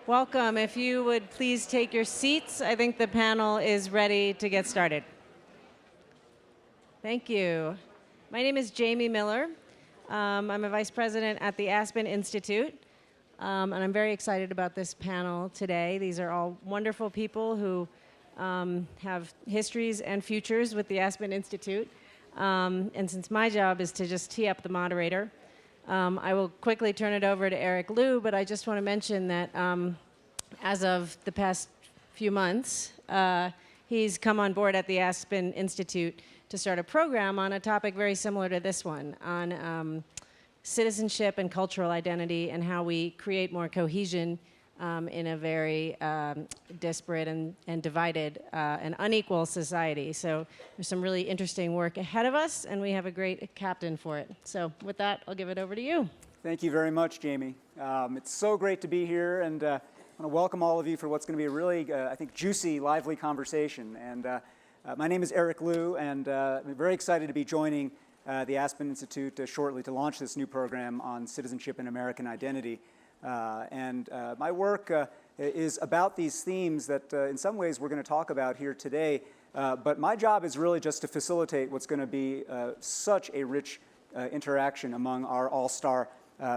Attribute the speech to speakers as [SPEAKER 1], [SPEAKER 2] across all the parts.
[SPEAKER 1] Welcome. If you would please take your seats, I think the panel is ready to get started. Thank you. My name is Jamie Miller. I'm a vice president at the Aspen Institute, and I'm very excited about this panel today. These are all wonderful people who have histories and futures with the Aspen Institute. And since my job is to just tee up the moderator, I will quickly turn it over to Eric Liu, but I just want to mention that as of the past few months, he's come on board at the Aspen Institute to start a program on a topic very similar to this one, on citizenship and cultural identity and how we create more cohesion in a very disparate and divided and unequal society. So there's some really interesting work ahead of us, and we have a great captain for it. So with that, I'll give it over to you.
[SPEAKER 2] Thank you very much, Jamie. It's so great to be here, and I want to welcome all of you for what's going to be a really, I think, juicy, lively conversation. And my name is Eric Liu, and I'm very excited to be joining the Aspen Institute shortly to launch this new program on citizenship and American identity. My work is about these themes that in some ways we're going to talk about here today, but my job is really just to facilitate what's going to be such a rich interaction among our all-star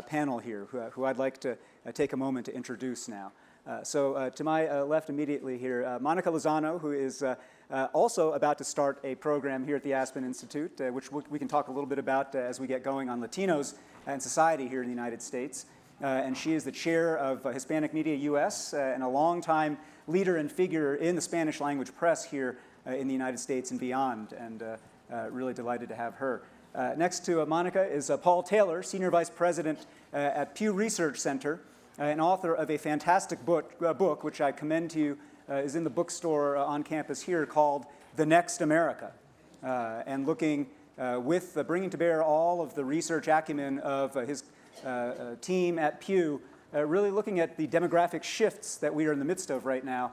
[SPEAKER 2] panel here, who I'd like to take a moment to introduce now. So to my left immediately here, Monica Lozano, who is also about to start a program here at the Aspen Institute, which we can talk a little bit about as we get going on Latinos and society here in the United States. And she is the chair of Hispanic Media US and a longtime leader and figure in the Spanish language press here in the United States and beyond, and really delighted to have her. Next to Monica is Paul Taylor, Senior Vice President at Pew Research Center, and author of a fantastic book which I commend to you, is in the bookstore on campus here, called The Next America, and looking bringing to bear all of the research acumen of his team at Pew, really looking at the demographic shifts that we are in the midst of right now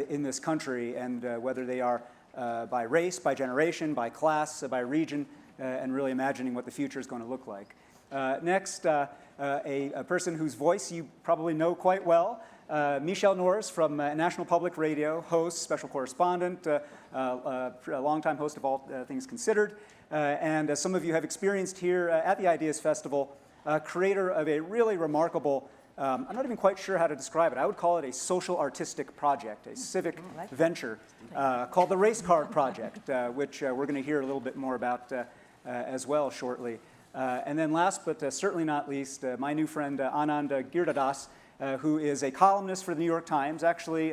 [SPEAKER 2] in this country, and whether they are by race, by generation, by class, by region, and really imagining what the future is going to look like. Next, a person whose voice you probably know quite well, Michele Norris from National Public Radio, host, special correspondent, a longtime host of All Things Considered, and as some of you have experienced here at the Ideas Festival, creator of a really remarkable, I'm not even quite sure how to describe it. I would call it a social artistic project, a civic venture called the Race Card Project, which we're going to hear a little bit more about as well shortly. And then last but certainly not least, my new friend Anand Giridharadas, who is a columnist for the New York Times, actually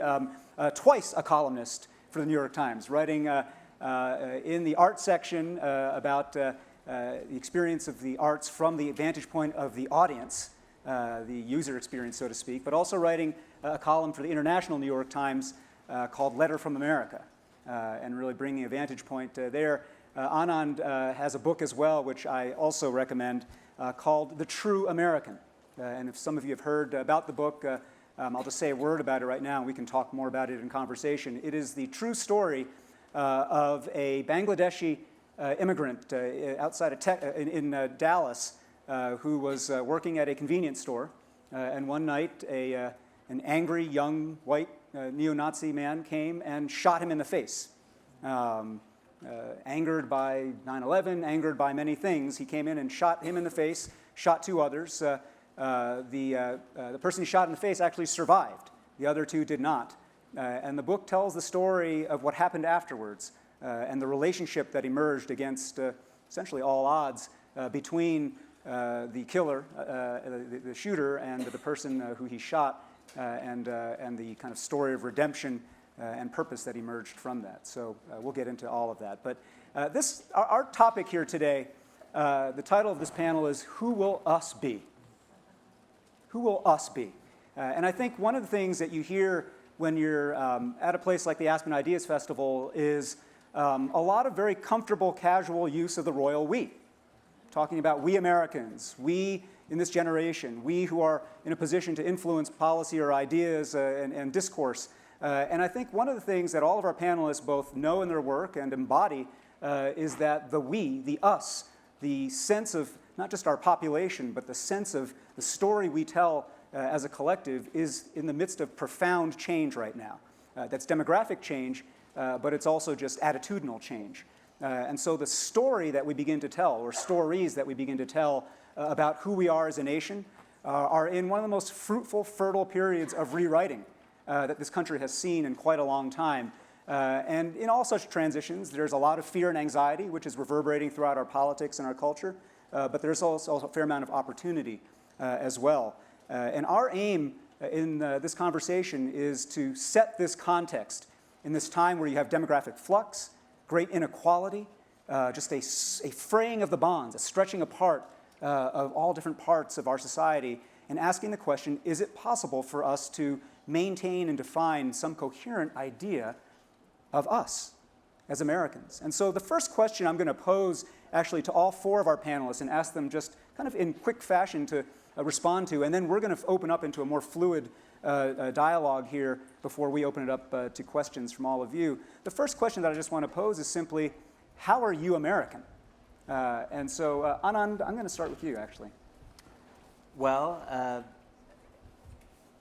[SPEAKER 2] twice a columnist for the New York Times, writing in the art section about the experience of the arts from the vantage point of the audience, the user experience, so to speak, but also writing a column for the International New York Times called Letter from America, and really bringing a vantage point there. Anand has a book as well, which I also recommend, called The True American. And if some of you have heard about the book, I'll just say a word about it right now, and we can talk more about it in conversation. It is the true story of a Bangladeshi immigrant outside of in Dallas who was working at a convenience store, and one night an angry young white neo-Nazi man came and shot him in the face. Angered by 9/11, angered by many things, he came in and shot him in the face, shot two others. The person he shot in the face actually survived. The other two did not. And the book tells the story of what happened afterwards, and the relationship that emerged against essentially all odds between the killer, the shooter, and the person who he shot, and the kind of story of redemption and purpose that emerged from that. So we'll get into all of that. But our topic here today, the title of this panel is Who Will Us Be? Who will us be? And I think one of the things that you hear when you're at a place like the Aspen Ideas Festival is a lot of very comfortable, casual use of the royal we. Talking about we Americans, we in this generation, we who are in a position to influence policy or ideas and discourse. And I think one of the things that all of our panelists both know in their work and embody is that the we, the us, the sense of not just our population, but the sense of the story we tell as a collective is in the midst of profound change right now. That's demographic change, but it's also just attitudinal change. And so the story that we begin to tell, or stories that we begin to tell about who we are as a nation, are in one of the most fruitful, fertile periods of rewriting that this country has seen in quite a long time. And in all such transitions, there's a lot of fear and anxiety, which is reverberating throughout our politics and our culture, but there's also a fair amount of opportunity as well. And our aim in this conversation is to set this context in this time where you have demographic flux, great inequality, just a fraying of the bonds, a stretching apart of all different parts of our society, and asking the question, is it possible for us to maintain and define some coherent idea of us as Americans? And so the first question I'm going to pose actually to all four of our panelists and ask them just kind of in quick fashion to respond to, and then we're going to open up into a more fluid dialogue here before we open it up to questions from all of you. The first question that I just want to pose is simply, how are you American? And so, Anand, I'm going to start with you, actually.
[SPEAKER 3] Well,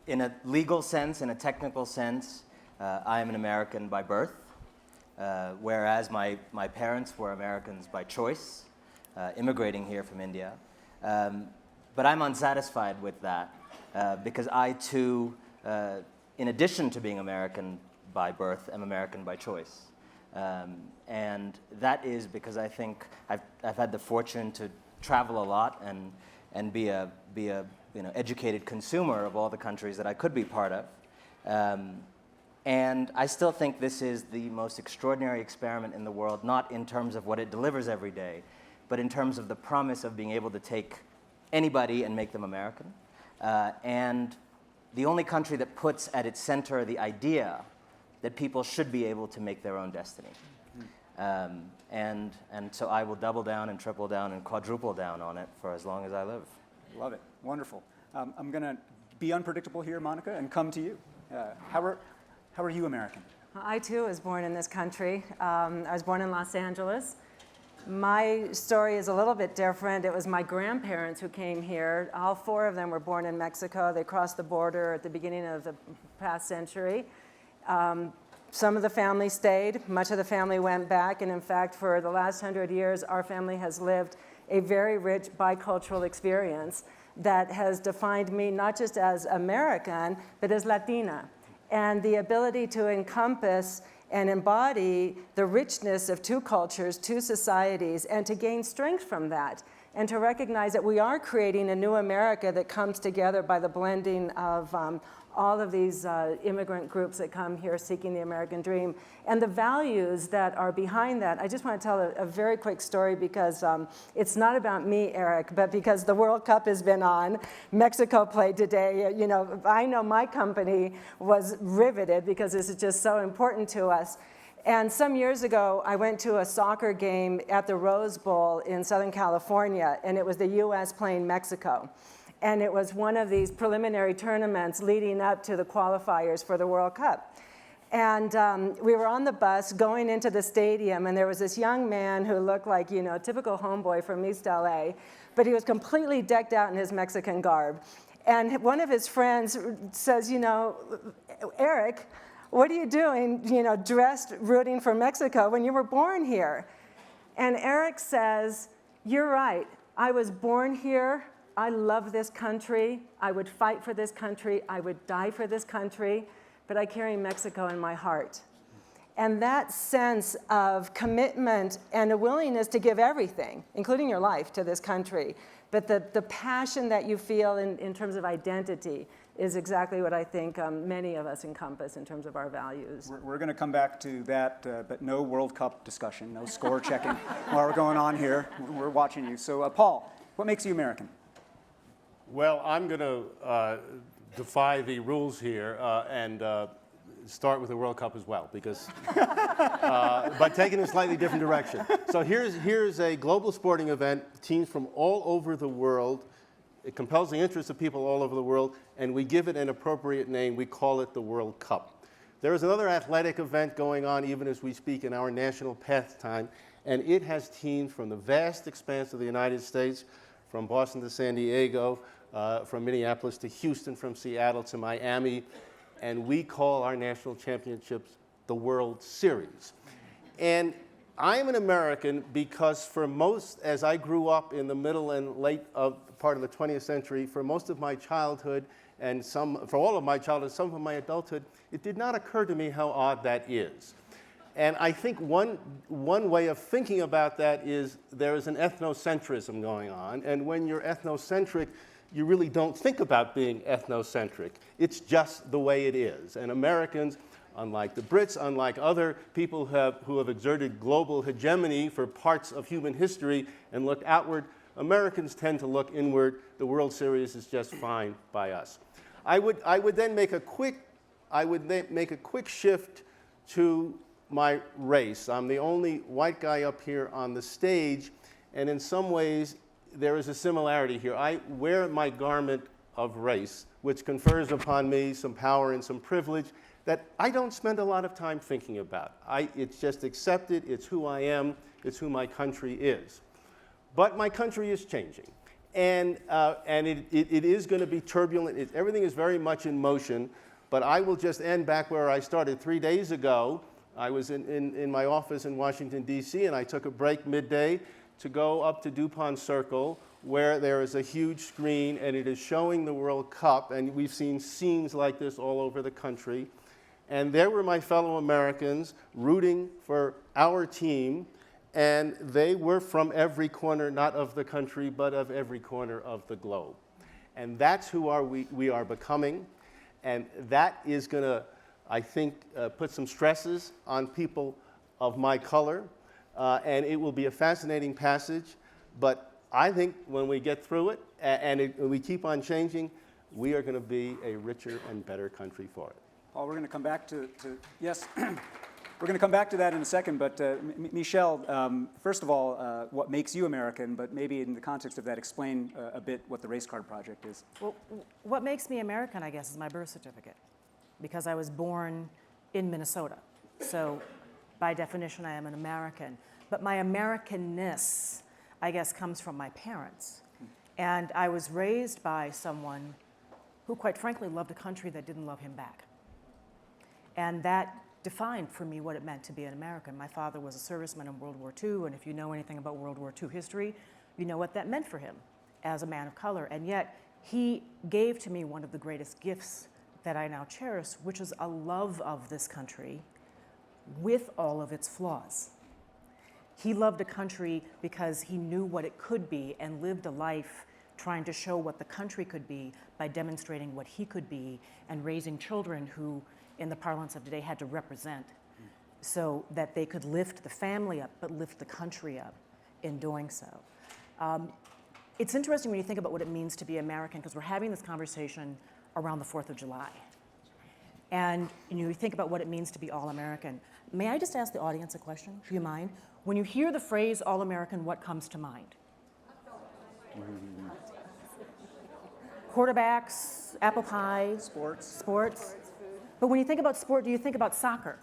[SPEAKER 3] in a legal sense, in a technical sense, I am an American by birth, whereas my parents were Americans by choice, immigrating here from India. But I'm unsatisfied with that because I, too, in addition to being American by birth, am American by choice. And that is because I think I've had the fortune to travel a lot and be a educated consumer of all the countries that I could be part of. And I still think this is the most extraordinary experiment in the world, not in terms of what it delivers every day, but in terms of the promise of being able to take anybody and make them American. And the only country that puts at its center the idea that people should be able to make their own destiny. And so I will double down and triple down and quadruple down on it for as long as I live.
[SPEAKER 2] Love it. Wonderful. I'm going to be unpredictable here, Monica, and come to you. How are you American?
[SPEAKER 4] I, too, was born in this country. I was born in Los Angeles. My story is a little bit different. It was my grandparents who came here. All four of them were born in Mexico. They crossed the border at the beginning of the past century. Some of the family stayed. Much of the family went back. And in fact, for the last 100 years, our family has lived a very rich bicultural experience that has defined me not just as American, but as Latina. And the ability to encompass and embody the richness of two cultures, two societies, and to gain strength from that, and to recognize that we are creating a new America that comes together by the blending of all of these immigrant groups that come here seeking the American dream, and the values that are behind that. I just want to tell a very quick story because it's not about me, Eric, but because the World Cup has been on. Mexico played today. You know, I know my company was riveted because this is just so important to us. And some years ago, I went to a soccer game at the Rose Bowl in Southern California, and it was the U.S. playing Mexico. And it was one of these preliminary tournaments leading up to the qualifiers for the World Cup. And we were on the bus going into the stadium, and there was this young man who looked like, you know, a typical homeboy from East LA, but he was completely decked out in his Mexican garb. And one of his friends says, you know, Eric, what are you doing, you know, dressed rooting for Mexico when you were born here? And Eric says, you're right. I was born here. I love this country. I would fight for this country. I would die for this country. But I carry Mexico in my heart. And that sense of commitment and a willingness to give everything, including your life, to this country, but the passion that you feel in terms of identity is exactly what I think many of us encompass in terms of our values.
[SPEAKER 2] We're going to come back to that, but no World Cup discussion, no score checking while we're going on here. We're watching you. So, Paul, what makes you American?
[SPEAKER 5] Well, I'm going to defy the rules here and start with the World Cup as well, because but taking a slightly different direction. So here's a global sporting event, teams from all over the world. It compels the interest of people all over the world, and we give it an appropriate name. We call it the World Cup. There is another athletic event going on even as we speak in our national pastime, and it has teams from the vast expanse of the United States, from Boston to San Diego, from Minneapolis to Houston, from Seattle to Miami, and we call our national championships the World Series. And I am an American because for most, as I grew up in the middle and late part of the 20th century, for most of my childhood and for all of my childhood, some of my adulthood, it did not occur to me how odd that is. And I think one way of thinking about that is there is an ethnocentrism going on, and when you're ethnocentric, you really don't think about being ethnocentric. It's just the way it is. And Americans, unlike the Brits, unlike other people who have exerted global hegemony for parts of human history and looked outward, Americans tend to look inward. The World Series is just fine by us. I would then make a quick shift to my race. I'm the only white guy up here on the stage, and in some ways there is a similarity here. I wear my garment of race, which confers upon me some power and some privilege that I don't spend a lot of time thinking about. It's just accepted, it's who I am, it's who my country is. But my country is changing, and it is going to be turbulent. Everything is very much in motion, but I will just end back where I started 3 days ago. I was in my office in Washington, D.C., and I took a break midday to go up to DuPont Circle, where there is a huge screen, and it is showing the World Cup, and we've seen scenes like this all over the country. And there were my fellow Americans rooting for our team, and they were from every corner, not of the country, but of every corner of the globe. And that's who we are becoming, and that is going to, I think, put some stresses on people of my color, and it will be a fascinating passage, but I think when we get through it, and we keep on changing, we are going to be a richer and better country for it.
[SPEAKER 2] Paul, we're going to come back to yes, we're going to come back to that in a second, but Michele, first of all, what makes you American, but maybe in the context of that, explain a bit what the Race Card Project is.
[SPEAKER 4] Well, what makes me American, I guess, is my birth certificate, because I was born in Minnesota. So by definition, I am an American. But my Americanness, I guess, comes from my parents. And I was raised by someone who, quite frankly, loved a country that didn't love him back. And that defined for me what it meant to be an American. My father was a serviceman in World War II, and if you know anything about World War II history, you know what that meant for him as a man of color. And yet, he gave to me one of the greatest gifts that I now cherish, which is a love of this country with all of its flaws. He loved a country because he knew what it could be and lived a life trying to show what the country could be by demonstrating what he could be and raising children who, in the parlance of today, had to represent so that they could lift the family up, but lift the country up in doing so. It's interesting when you think about what it means to be American, because we're having this conversation around the 4th of July. And you think about what it means to be all-American. May I just ask the audience a question? Do you mind? When you hear the phrase all-American, what comes to mind? Quarterbacks, apple pie. Sports. But when you think about sport, do you think about soccer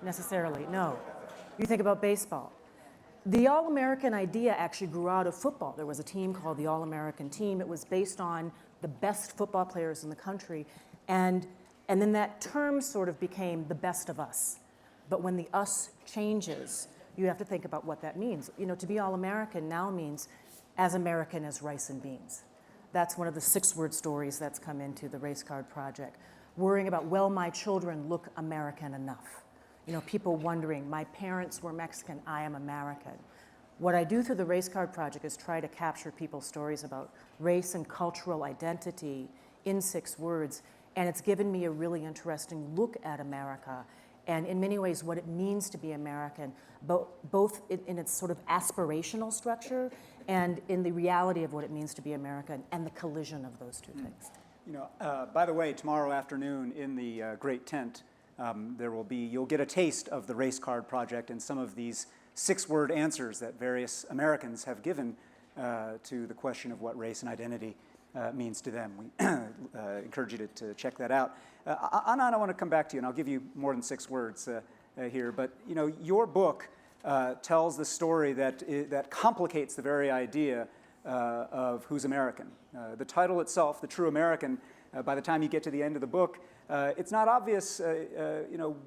[SPEAKER 4] necessarily? No. You think about baseball. The All-American idea actually grew out of football. There was a team called the All-American Team. It was based on the best football players in the country. And then that term sort of became the best of us. But when the us changes, you have to think about what that means. You know, to be All-American now means as American as rice and beans. That's one of the 6-word stories that's come into the Race Card Project. Worrying about, will my children look American enough? You know, people wondering, my parents were Mexican, I am American. What I do through the Race Card Project is try to capture people's stories about race and cultural identity in 6 words, and it's given me a really interesting look at America, and in many ways what it means to be American, both in its sort of aspirational structure and in the reality of what it means to be American, and the collision of those two things.
[SPEAKER 2] You know, by the way, tomorrow afternoon in the Great Tent, you'll get a taste of the Race Card Project and some of these 6-word answers that various Americans have given to the question of what race and identity means to them. We encourage you to check that out. Anand, I want to come back to you, and I'll give you more than 6 words here. But you know, your book tells the story that complicates the very idea of who's American. The title itself, The True American, by the time you get to the end of the book, it's not obvious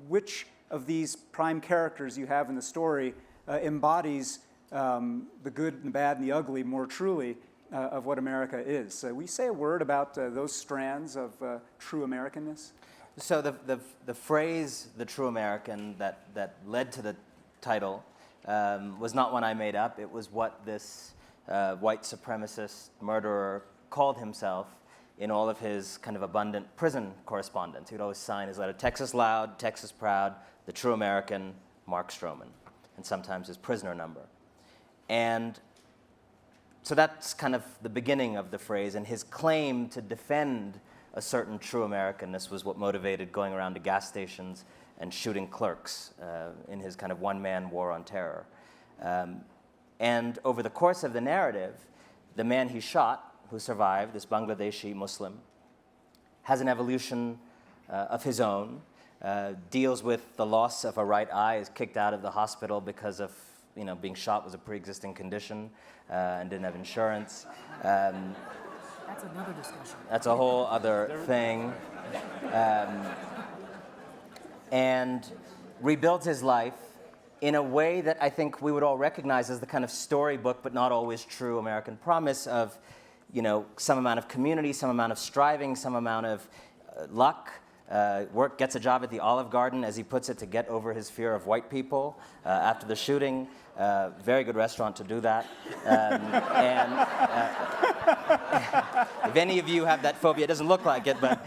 [SPEAKER 2] which of these prime characters you have in the story embodies the good and the bad and the ugly more truly of what America is. Will you say a word about those strands of true Americanness?
[SPEAKER 3] So the phrase, the true American, that led to the title was not one I made up. It was what this white supremacist murderer called himself in all of his kind of abundant prison correspondence. He would always sign his letter, Texas Loud, Texas Proud, the true American, Mark Stroman, and sometimes his prisoner number. And so that's kind of the beginning of the phrase, and his claim to defend a certain true Americanness was what motivated going around to gas stations and shooting clerks in his kind of one-man war on terror. And over the course of the narrative, the man he shot, who survived, this Bangladeshi Muslim, has an evolution of his own, deals with the loss of a right eye, is kicked out of the hospital because of being shot was a pre-existing condition and didn't have insurance.
[SPEAKER 6] That's another discussion.
[SPEAKER 3] That's a whole other thing. And rebuilds his life in a way that I think we would all recognize as the kind of storybook, but not always true American promise of, some amount of community, some amount of striving, some amount of luck. Gets a job at the Olive Garden, as he puts it, to get over his fear of white people after the shooting. Very good restaurant to do that. If any of you have that phobia, it doesn't look like it, but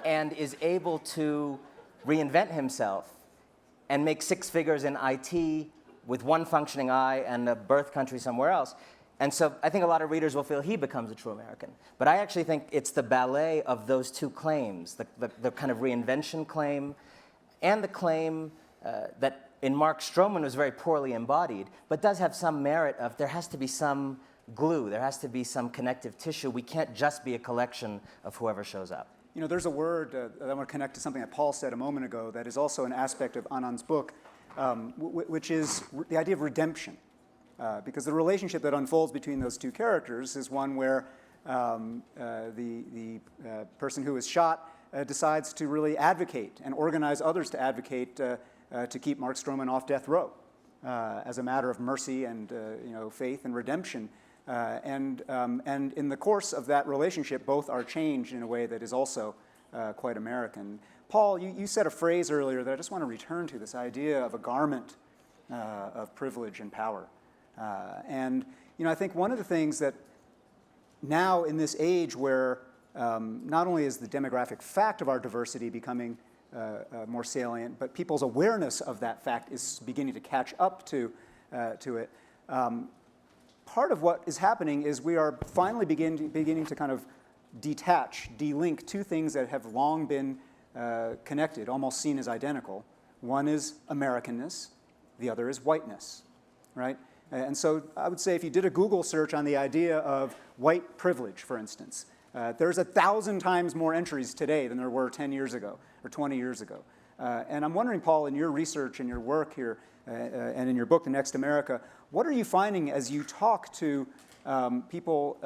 [SPEAKER 3] and is able to reinvent himself and make six figures in IT with one functioning eye and a birth country somewhere else. And so I think a lot of readers will feel he becomes a true American. But I actually think it's the ballet of those two claims, the kind of reinvention claim and the claim that in Mark Stroman was very poorly embodied, but does have some merit of there has to be some glue, there has to be some connective tissue. We can't just be a collection of whoever shows up.
[SPEAKER 2] There's a word that I want to connect to something that Paul said a moment ago that is also an aspect of Anand's book, which is the idea of redemption. Because the relationship that unfolds between those two characters is one where the person who is shot decides to really advocate and organize others to advocate to keep Mark Stroman off death row as a matter of mercy and faith and redemption. And in the course of that relationship, both are changed in a way that is also quite American. Paul, you said a phrase earlier that I just want to return to, this idea of a garment of privilege and power. I think one of the things that now in this age where not only is the demographic fact of our diversity becoming more salient, but people's awareness of that fact is beginning to catch up to it. Part of what is happening is we are finally beginning to kind of detach, delink two things that have long been connected, almost seen as identical. One is Americanness, the other is whiteness, right? And so I would say if you did a Google search on the idea of white privilege, for instance, there's 1,000 times more entries today than there were 10 years ago or 20 years ago. And I'm wondering, Paul, in your research and your work here and in your book, The Next America, what are you finding as you talk to people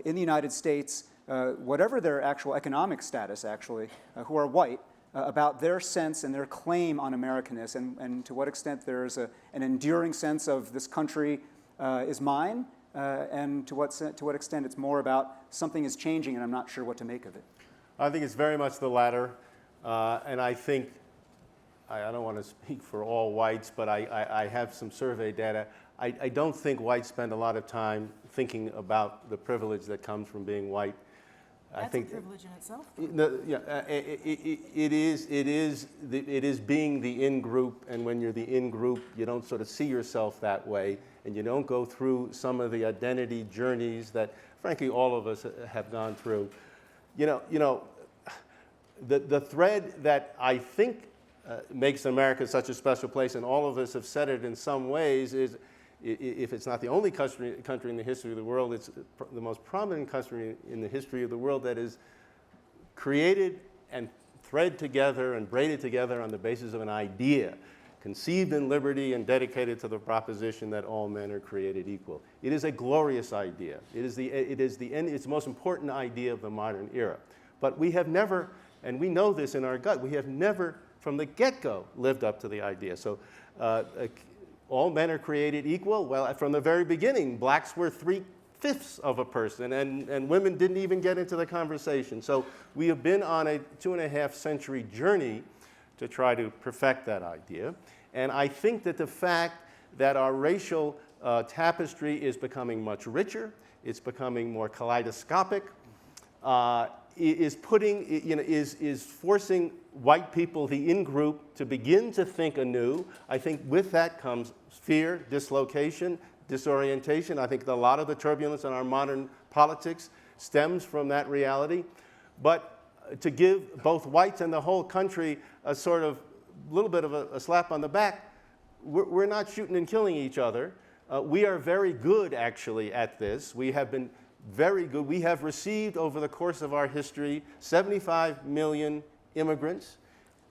[SPEAKER 2] in the United States, whatever their actual economic status actually, who are white, about their sense and their claim on Americanness and to what extent there is an enduring sense of this country is mine, and to what extent it's more about something is changing and I'm not sure what to make of it?
[SPEAKER 5] I think it's very much the latter. And I think, I don't want to speak for all whites, but I have some survey data. I don't think whites spend a lot of time thinking about the privilege that comes from being white.
[SPEAKER 6] That's
[SPEAKER 5] I think
[SPEAKER 6] a privilege in itself.
[SPEAKER 5] It is being the in-group, and when you're the in-group, you don't sort of see yourself that way, and you don't go through some of the identity journeys that, frankly, all of us have gone through. The thread that I think makes America such a special place, and all of us have said it in some ways, is if it's not the only country in the history of the world, it's the most prominent country in the history of the world that is created and thread together and braided together on the basis of an idea. conceived in liberty and dedicated to the proposition that all men are created equal. It is a glorious idea. It's the most important idea of the modern era. But we have never, and we know this in our gut, we have never from the get-go lived up to the idea. So all men are created equal. Well, from the very beginning, blacks were 3/5 of a person, and women didn't even get into the conversation. So we have been on a 2.5-century journey to try to perfect that idea. And I think that the fact that our racial tapestry is becoming much richer, it's becoming more kaleidoscopic, is forcing white people, the in-group, to begin to think anew. I think with that comes fear, dislocation, disorientation. I think a lot of the turbulence in our modern politics stems from that reality. But to give both whites and the whole country a sort of little bit of a slap on the back, we're not shooting and killing each other. We are very good, actually, at this. We have been very good. We have received, over the course of our history, 75 million immigrants.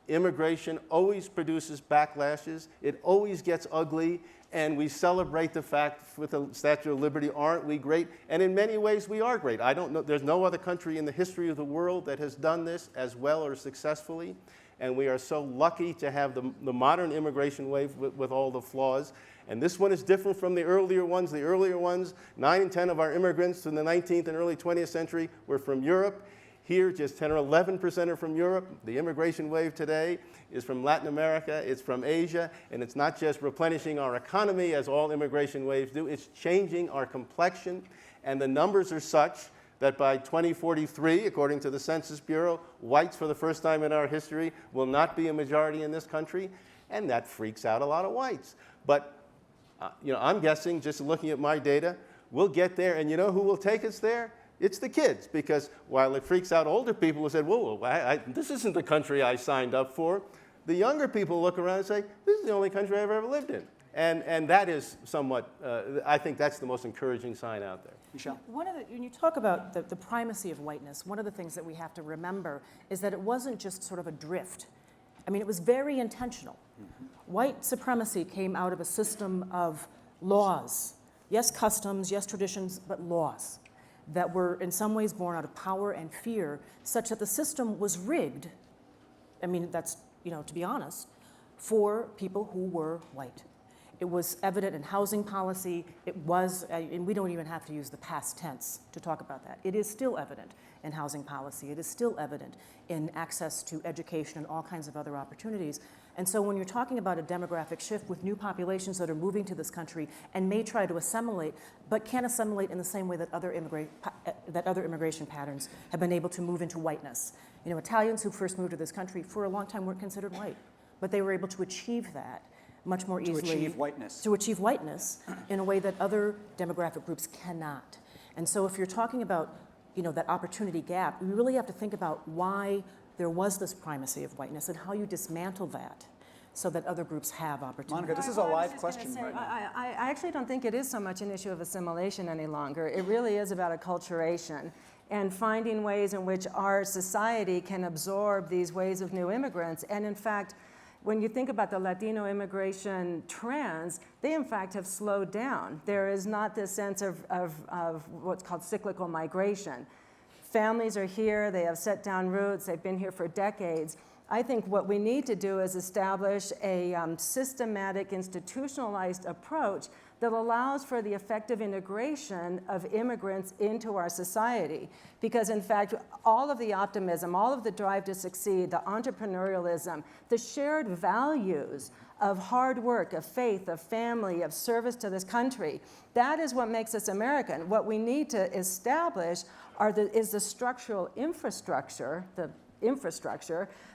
[SPEAKER 5] Immigration always produces backlashes. It always gets ugly. And we celebrate the fact with the Statue of Liberty, aren't we great? And in many ways, we are great. I don't know, there's no other country in the history of the world that has done this as well or successfully. And we are so lucky to have the modern immigration wave with all the flaws. And this one is different from the earlier ones. The earlier ones, 9 in 10 of our immigrants in the 19th and early 20th century were from Europe. Here, just 10 or 11% are from Europe. The immigration wave today is from Latin America, it's from Asia, and it's not just replenishing our economy as all immigration waves do, it's changing our complexion. And the numbers are such that by 2043, according to the Census Bureau, whites for the first time in our history will not be a majority in this country, and that freaks out a lot of whites. But I'm guessing, just looking at my data, we'll get there, and you know who will take us there? It's the kids, because while it freaks out older people who said, whoa, this isn't the country I signed up for, the younger people look around and say, this is the only country I've ever lived in. And that is somewhat, I think that's the most encouraging sign out there.
[SPEAKER 2] Michele?
[SPEAKER 6] When you talk about the primacy of whiteness, one of the things that we have to remember is that it wasn't just sort of a drift. I mean, it was very intentional. Mm-hmm. White supremacy came out of a system of laws. Yes, customs, yes, traditions, but laws that were in some ways born out of power and fear, such that the system was rigged, I mean, that's, to be honest, for people who were white. It was evident in housing policy. It was, and we don't even have to use the past tense to talk about that. It is still evident in housing policy. It is still evident in access to education and all kinds of other opportunities. And so when you're talking about a demographic shift with new populations that are moving to this country and may try to assimilate, but can't assimilate in the same way that other immigration patterns have been able to move into whiteness. Italians who first moved to this country for a long time weren't considered white, but they were able to achieve that much more easily.
[SPEAKER 2] To achieve whiteness.
[SPEAKER 6] To achieve whiteness in a way that other demographic groups cannot. And so if you're talking about, that opportunity gap, we really have to think about why there was this primacy of whiteness and how you dismantle that so that other groups have opportunity.
[SPEAKER 2] Monica, this is a live question right now.
[SPEAKER 4] I actually don't think it is so much an issue of assimilation any longer. It really is about acculturation and finding ways in which our society can absorb these waves of new immigrants. And in fact, when you think about the Latino immigration trends, they in fact have slowed down. There is not this sense of what's called cyclical migration. Families are here, they have set down roots, they've been here for decades. I think what we need to do is establish a systematic, institutionalized approach that allows for the effective integration of immigrants into our society. Because in fact, all of the optimism, all of the drive to succeed, the entrepreneurialism, the shared values of hard work, of faith, of family, of service to this country, that is what makes us American. What we need to establish is the structural infrastructure,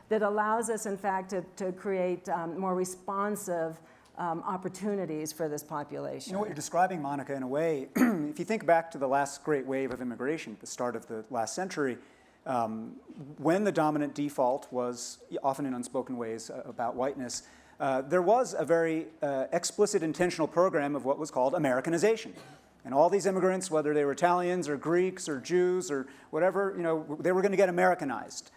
[SPEAKER 4] that allows us, in fact, to create more responsive opportunities for this population.
[SPEAKER 2] What you're describing, Monica, in a way, if you think back to the last great wave of immigration at the start of the last century, when the dominant default was, often in unspoken ways, about whiteness, there was a very explicit, intentional program of what was called Americanization. And all these immigrants, whether they were Italians or Greeks or Jews or whatever, they were going to get Americanized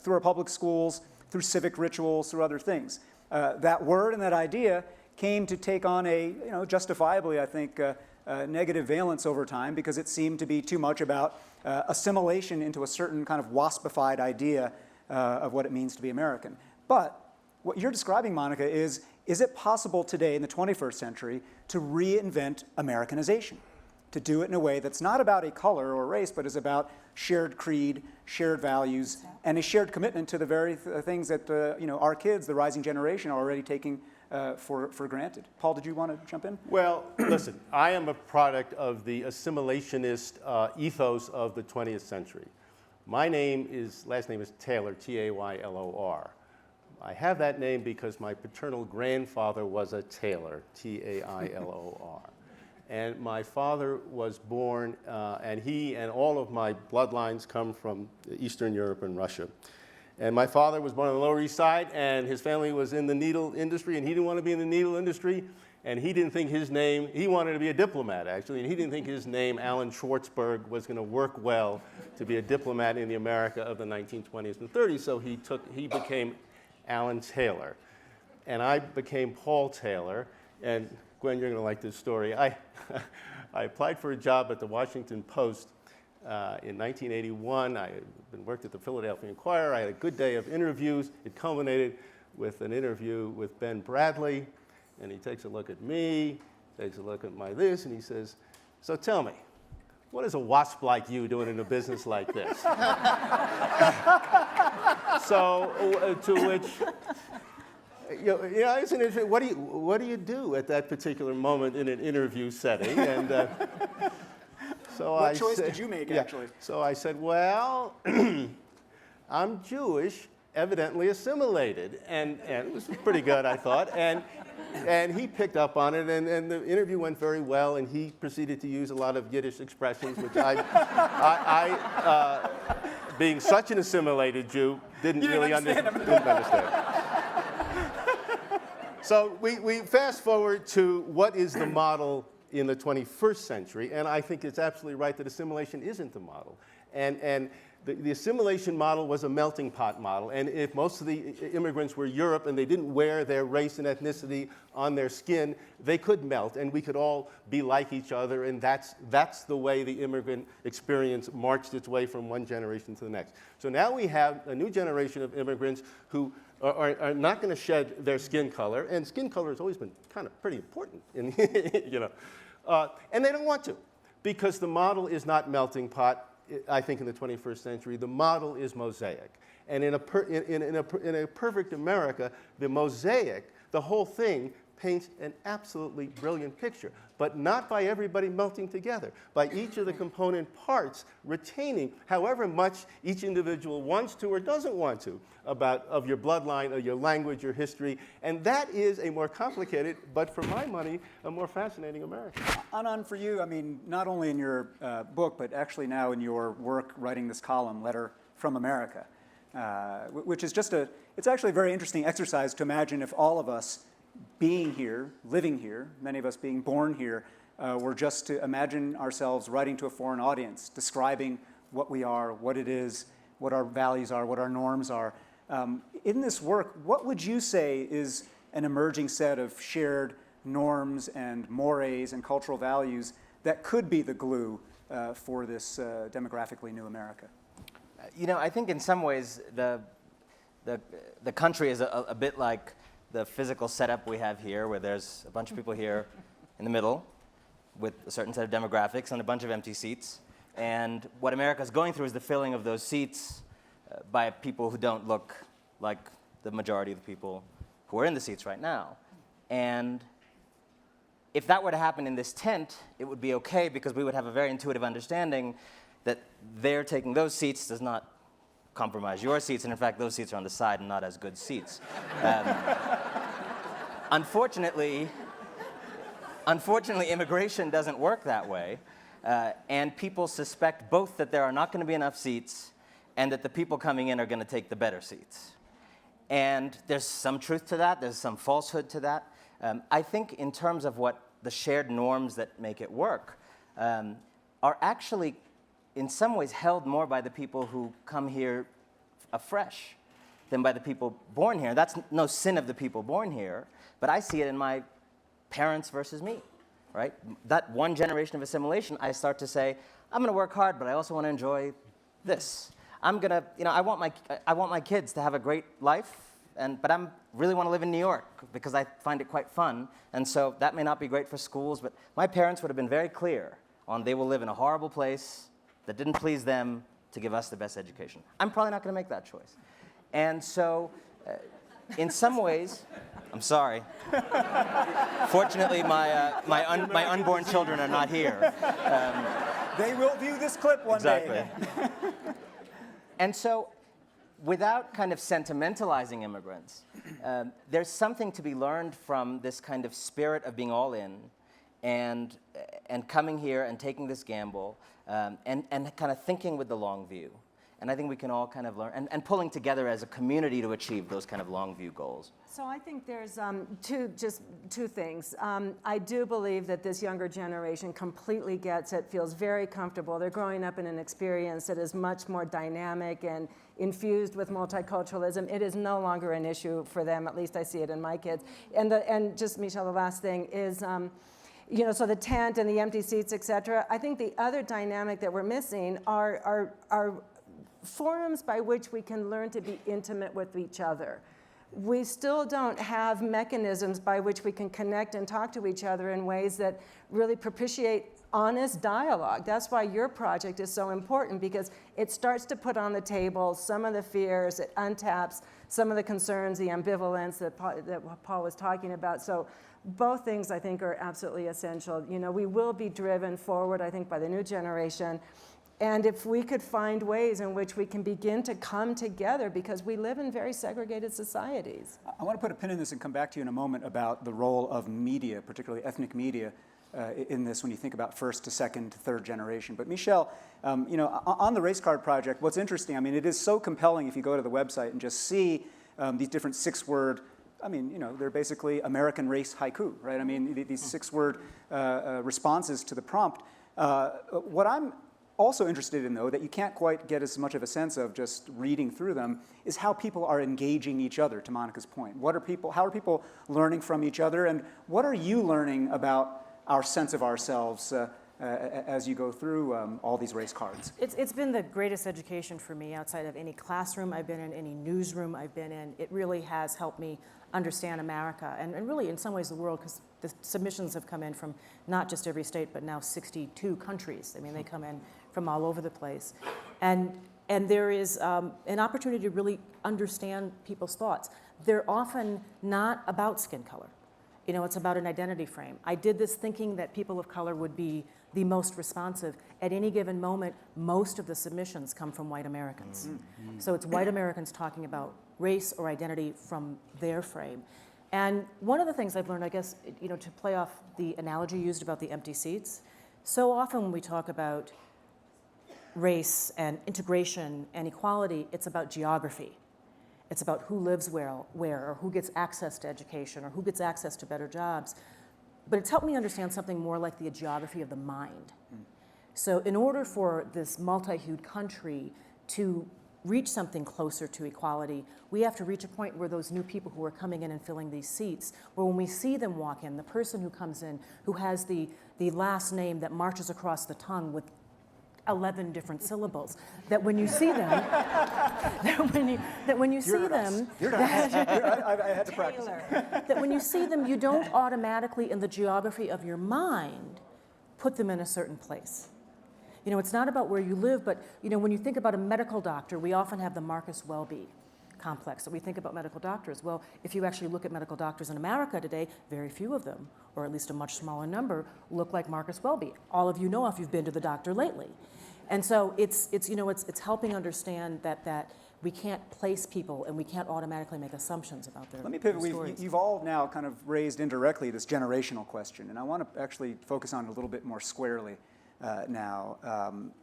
[SPEAKER 2] through our public schools, through civic rituals, through other things. that word and that idea came to take on a, justifiably, I think, negative valence over time because it seemed to be too much about assimilation into a certain kind of waspified idea of what it means to be American. But what you're describing, Monica, is it possible today in the 21st century to reinvent Americanization? To do it in a way that's not about a color or race, but is about shared creed, shared values, and a shared commitment to the very things that our kids, the rising generation, are already taking for granted. Paul, did you want to jump in?
[SPEAKER 5] Well, listen, I am a product of the assimilationist ethos of the 20th century. My last name is Taylor, Taylor. I have that name because my paternal grandfather was a tailor, Tailor. And my father was born, and he and all of my bloodlines come from Eastern Europe and Russia. And my father was born on the Lower East Side, and his family was in the needle industry, and he didn't want to be in the needle industry, and he didn't think his name, he wanted to be a diplomat, actually, and he didn't think his name, Alan Schwartzberg, was going to work well to be a diplomat in the America of the 1920s and 30s, so he became Alan Taylor. And I became Paul Taylor, and Gwen, you're going to like this story. I applied for a job at the Washington Post in 1981. I had worked at the Philadelphia Inquirer. I had a good day of interviews. It culminated with an interview with Ben Bradley, and he takes a look at me, takes a look at my this, and he says, "So tell me, what is a wasp like you doing in a business like this?" So to which, it's an interesting. What do you do at that particular moment in an interview setting? And so
[SPEAKER 2] what choice did you make, actually?
[SPEAKER 5] So I said, well, I'm Jewish, evidently assimilated, and it was pretty good, I thought. And he picked up on it, and the interview went very well, and he proceeded to use a lot of Yiddish expressions, which I being such an assimilated Jew, didn't really understand. So we fast forward to what is the model in the 21st century, and I think it's absolutely right that assimilation isn't the model. And the assimilation model was a melting pot model, and if most of the immigrants were Europe and they didn't wear their race and ethnicity on their skin, they could melt, and we could all be like each other, and that's the way the immigrant experience marched its way from one generation to the next. So now we have a new generation of immigrants who are not going to shed their skin color, and skin color has always been kind of pretty important, and they don't want to, because the model is not melting pot. I think in the 21st century, the model is mosaic. And in a perfect America, the mosaic, the whole thing, paints an absolutely brilliant picture, but not by everybody melting together, by each of the component parts retaining however much each individual wants to or doesn't want to of your bloodline, or your language, your history, and that is a more complicated, but for my money, a more fascinating America.
[SPEAKER 2] Anand, for you, I mean, not only in your book, but actually now in your work writing this column, Letter from America, which is it's actually a very interesting exercise to imagine if all of us being here, living here, many of us being born here, were just to imagine ourselves writing to a foreign audience, describing what we are, what it is, what our values are, what our norms are. In this work, what would you say is an emerging set of shared norms and mores and cultural values that could be the glue for this demographically new America?
[SPEAKER 3] I think in some ways the country is a bit like the physical setup we have here, where there's a bunch of people here in the middle with a certain set of demographics and a bunch of empty seats. And what America's going through is the filling of those seats by people who don't look like the majority of the people who are in the seats right now. And if that were to happen in this tent, it would be okay, because we would have a very intuitive understanding that their taking those seats does not compromise your seats, and in fact, those seats are on the side and not as good seats. Unfortunately, immigration doesn't work that way, and people suspect both that there are not going to be enough seats and that the people coming in are going to take the better seats. And there's some truth to that, there's some falsehood to that. I think in terms of what the shared norms that make it work are actually in some ways held more by the people who come here afresh. than by the people born here. That's no sin of the people born here, but I see it in my parents versus me, right? That one generation of assimilation, I start to say, I'm going to work hard, but I also want to enjoy this. I'm going to, I want my kids to have a great life, but I really want to live in New York because I find it quite fun. And so that may not be great for schools, but my parents would have been very clear on they will live in a horrible place that didn't please them to give us the best education. I'm probably not going to make that choice. And so, in some ways, I'm sorry. Fortunately, my unborn children are not here.
[SPEAKER 2] They will view this clip one day.
[SPEAKER 3] Exactly. And so, without kind of sentimentalizing immigrants, there's something to be learned from this kind of spirit of being all in and coming here and taking this gamble and kind of thinking with the long view. And I think we can all kind of learn and pulling together as a community to achieve those kind of long view goals.
[SPEAKER 4] So I think there's two things. I do believe that this younger generation completely gets it, feels very comfortable. They're growing up in an experience that is much more dynamic and infused with multiculturalism. It is no longer an issue for them, at least I see it in my kids. And just, Michele, the last thing is, so the tent and the empty seats, et cetera. I think the other dynamic that we're missing are forums by which we can learn to be intimate with each other. We still don't have mechanisms by which we can connect and talk to each other in ways that really propitiate honest dialogue. That's why your project is so important, because it starts to put on the table some of the fears, it untaps some of the concerns, the ambivalence that Paul was talking about. So both things I think are absolutely essential. We will be driven forward, I think, by the new generation. And if we could find ways in which we can begin to come together, because we live in very segregated societies.
[SPEAKER 2] I want to put a pin in this and come back to you in a moment about the role of media, particularly ethnic media, in this when you think about first to second to third generation. But Michele, on the Race Card Project, what's interesting, it is so compelling if you go to the website and just see these different 6-word, they're basically American race haiku, right? These 6-word responses to the prompt. What I'm also interested in, though, that you can't quite get as much of a sense of just reading through them, is how people are engaging each other, to Monica's point. How are people learning from each other, and what are you learning about our sense of ourselves as you go through all these race cards?
[SPEAKER 6] It's been the greatest education for me outside of any classroom I've been in, any newsroom I've been in. It really has helped me understand America and really in some ways the world, because the submissions have come in from not just every state but now 62 countries. They come in from all over the place. And there is an opportunity to really understand people's thoughts. They're often not about skin color. It's about an identity frame. I did this thinking that people of color would be the most responsive. At any given moment, most of the submissions come from white Americans. Mm-hmm. So it's white Americans talking about race or identity from their frame. And one of the things I've learned, I guess, to play off the analogy used about the empty seats, so often when we talk about race and integration and equality, it's about geography. It's about who lives where, or who gets access to education, or who gets access to better jobs. But it's helped me understand something more like the geography of the mind. So in order for this multi-hued country to reach something closer to equality, we have to reach a point where those new people who are coming in and filling these seats, where when we see them walk in, the person who comes in, who has the last name that marches across the tongue with 11 different syllables, that when you see them, that when you see them,
[SPEAKER 2] I had to practice.
[SPEAKER 6] That when you see them, you don't automatically, in the geography of your mind, put them in a certain place. It's not about where you live, but when you think about a medical doctor, we often have the Marcus Welby complex. So we think about medical doctors. Well, if you actually look at medical doctors in America today, very few of them, or at least a much smaller number, look like Marcus Welby. All of you know if you've been to the doctor lately. And so it's helping understand that we can't place people and we can't automatically make assumptions about their
[SPEAKER 2] Let me pivot.
[SPEAKER 6] stories.
[SPEAKER 2] You've all now kind of raised indirectly this generational question, and I want to actually focus on it a little bit more squarely now.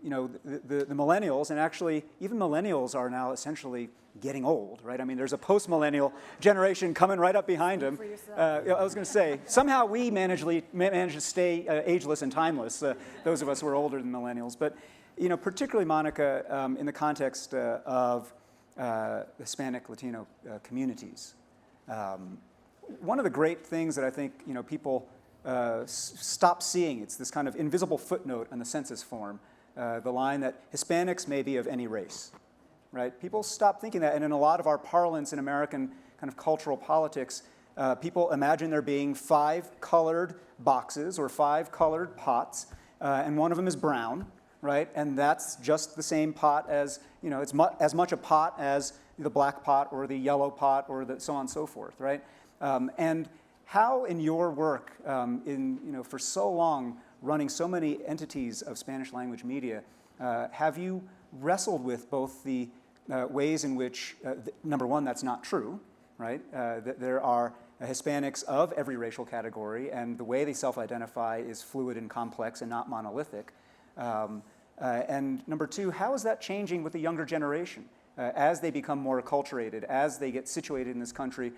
[SPEAKER 2] The millennials, and actually even millennials are now essentially getting old, right? There's a post-millennial generation coming right up behind them. I was going to say, somehow we manage to stay ageless and timeless, those of us who are older than millennials. But particularly, Monica, in the context of Hispanic, Latino communities. One of the great things that I think people stop seeing, it's this kind of invisible footnote on the census form, the line that Hispanics may be of any race, right? People stop thinking that, and in a lot of our parlance in American kind of cultural politics, people imagine there being 5 colored boxes or 5 colored pots, and one of them is brown, right? And that's just the same pot as, it's as much a pot as the black pot or the yellow pot or so on and so forth, right? And how in your work, for so long, running so many entities of Spanish language media, have you wrestled with both the ways in which, number one, that's not true, right? That there are Hispanics of every racial category, and the way they self-identify is fluid and complex and not monolithic. And number two, how is that changing with the younger generation? As they become more acculturated, as they get situated in this country,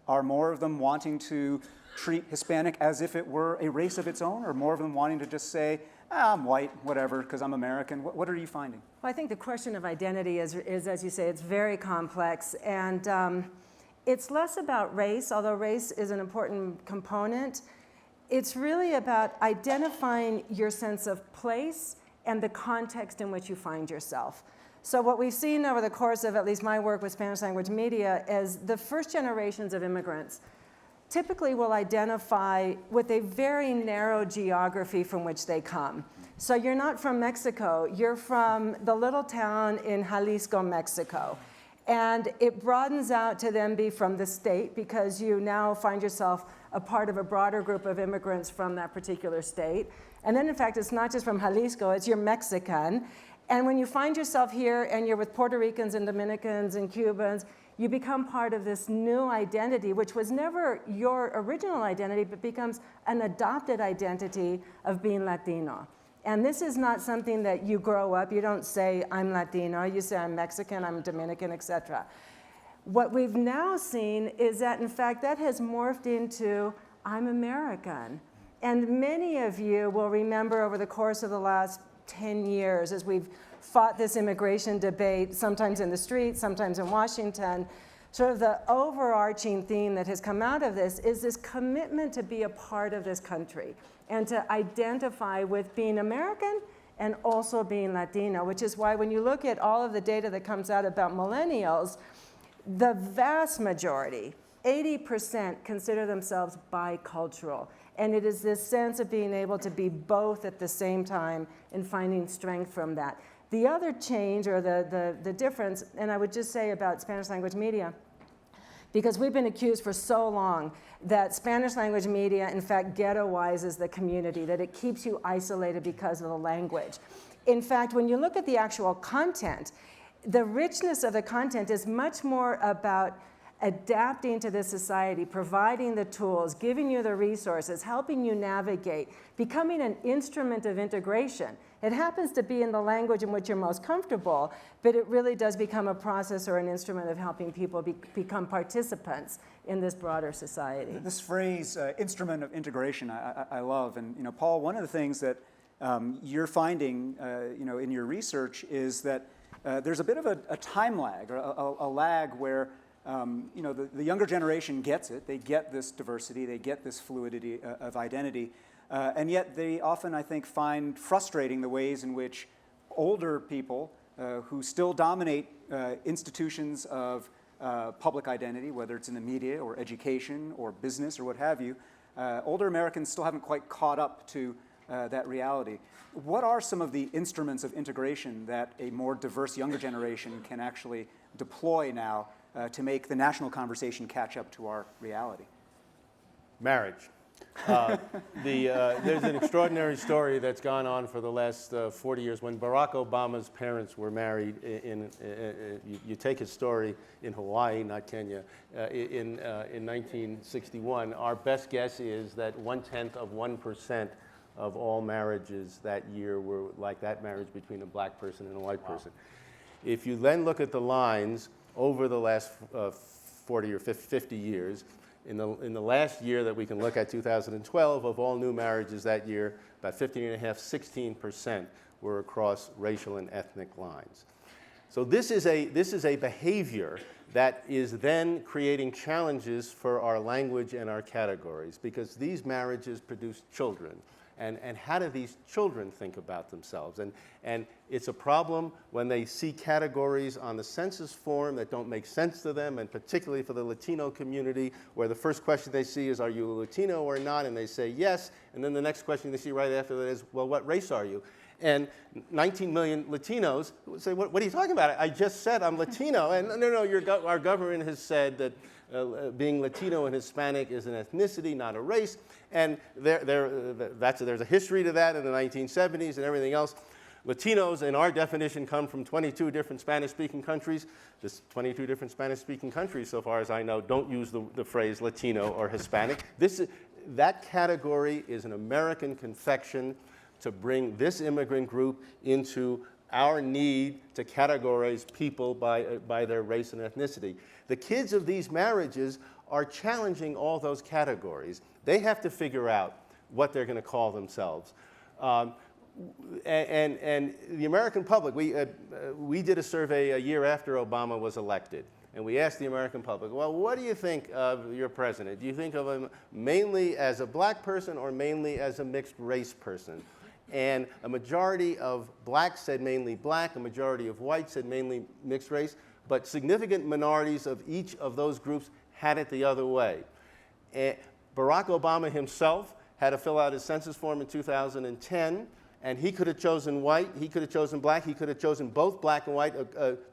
[SPEAKER 2] are more of them wanting to treat Hispanic as if it were a race of its own, or more of them wanting to just say, I'm white, whatever, because I'm American? What are you finding?
[SPEAKER 4] Well, I think the question of identity is, as you say, it's very complex. And it's less about race, although race is an important component. It's really about identifying your sense of place and the context in which you find yourself. So what we've seen over the course of at least my work with Spanish language media is the first generations of immigrants typically will identify with a very narrow geography from which they come. So you're not from Mexico, you're from the little town in Jalisco, Mexico. And it broadens out to then be from the state, because you now find yourself a part of a broader group of immigrants from that particular state. And then in fact, it's not just from Jalisco, it's you're Mexican. And when you find yourself here and you're with Puerto Ricans and Dominicans and Cubans, you become part of this new identity, which was never your original identity, but becomes an adopted identity of being Latino. And this is not something that you grow up, you don't say, I'm Latino, you say, I'm Mexican, I'm Dominican, etc. What we've now seen is that, in fact, that has morphed into, I'm American. And many of you will remember over the course of the last 10 years, as we've fought this immigration debate, sometimes in the streets, sometimes in Washington, sort of the overarching theme that has come out of this is this commitment to be a part of this country and to identify with being American and also being Latino, which is why when you look at all of the data that comes out about millennials, the vast majority, 80%, consider themselves bicultural. And it is this sense of being able to be both at the same time and finding strength from that. The other change, or the difference, and I would just say about Spanish language media, because we've been accused for so long that Spanish language media, in fact, ghettoizes the community, that it keeps you isolated because of the language. In fact, when you look at the actual content, the richness of the content is much more about adapting to this society, providing the tools, giving you the resources, helping you navigate, becoming an instrument of integration. It happens to be in the language in which you're most comfortable, but it really does become a process or an instrument of helping people become participants in this broader society.
[SPEAKER 2] This phrase, instrument of integration, I love. And Paul, one of the things that you're finding in your research is that there's a bit of a time lag, or a lag where the younger generation gets it. They get this diversity. They get this fluidity of identity. And yet they often, I think, find frustrating the ways in which older people who still dominate institutions of public identity, whether it's in the media or education or business or what have you, older Americans still haven't quite caught up to that reality. What are some of the instruments of integration that a more diverse younger generation can actually deploy now to make the national conversation catch up to our reality?
[SPEAKER 5] Marriage. There's an extraordinary story that's gone on for the last 40 years. When Barack Obama's parents were married, you take his story in Hawaii, not Kenya, in 1961, our best guess is that 1/10% of all marriages that year were like that marriage between a black person and a white person. If you then look at the lines over the last 40 or 50 years, in the last year that we can look at, 2012, of all new marriages that year, about 15.5%, 16% were across racial and ethnic lines. So this is a behavior that is then creating challenges for our language and our categories, because these marriages produce children. And how do these children think about themselves? And it's a problem when they see categories on the census form that don't make sense to them, and particularly for the Latino community, where the first question they see is, are you a Latino or not? And they say yes, and then the next question they see right after that is, well, what race are you? And 19 million Latinos would say, what are you talking about? I just said I'm Latino. And no, our government has said that being Latino and Hispanic is an ethnicity, not a race. And there's a history to that in the 1970s and everything else. Latinos, in our definition, come from 22 different Spanish-speaking countries. This 22 different Spanish-speaking countries, so far as I know, don't use the phrase Latino or Hispanic. That category is an American confection to bring this immigrant group into our need to categorize people by their race and ethnicity. The kids of these marriages are challenging all those categories. They have to figure out what they're going to call themselves. And the American public, we did a survey a year after Obama was elected, and we asked the American public, well, what do you think of your president? Do you think of him mainly as a black person or mainly as a mixed race person? And a majority of blacks said mainly black, a majority of whites said mainly mixed race, but significant minorities of each of those groups had it the other way. And Barack Obama himself had to fill out his census form in 2010, and he could have chosen white, he could have chosen black, he could have chosen both black and white.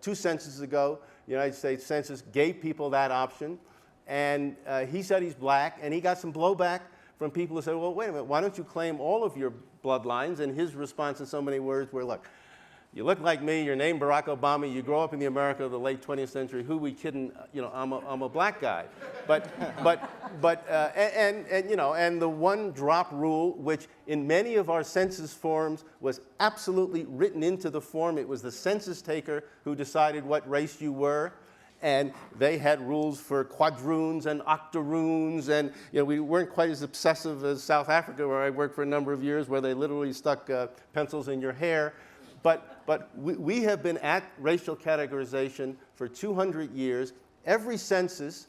[SPEAKER 5] 2 censuses ago, the United States Census gave people that option, and he said he's black, and he got some blowback from people who said, well, wait a minute, why don't you claim all of your bloodlines? And his response in so many words were, look, you look like me, your name Barack Obama, you grow up in the America of the late 20th century, who we kidding, I'm a black guy. And the one drop rule, which in many of our census forms was absolutely written into the form. It was the census taker who decided what race you were. And they had rules for quadroons and octoroons, and we weren't quite as obsessive as South Africa, where I worked for a number of years, where they literally stuck pencils in your hair. But we have been at racial categorization for 200 years. Every census,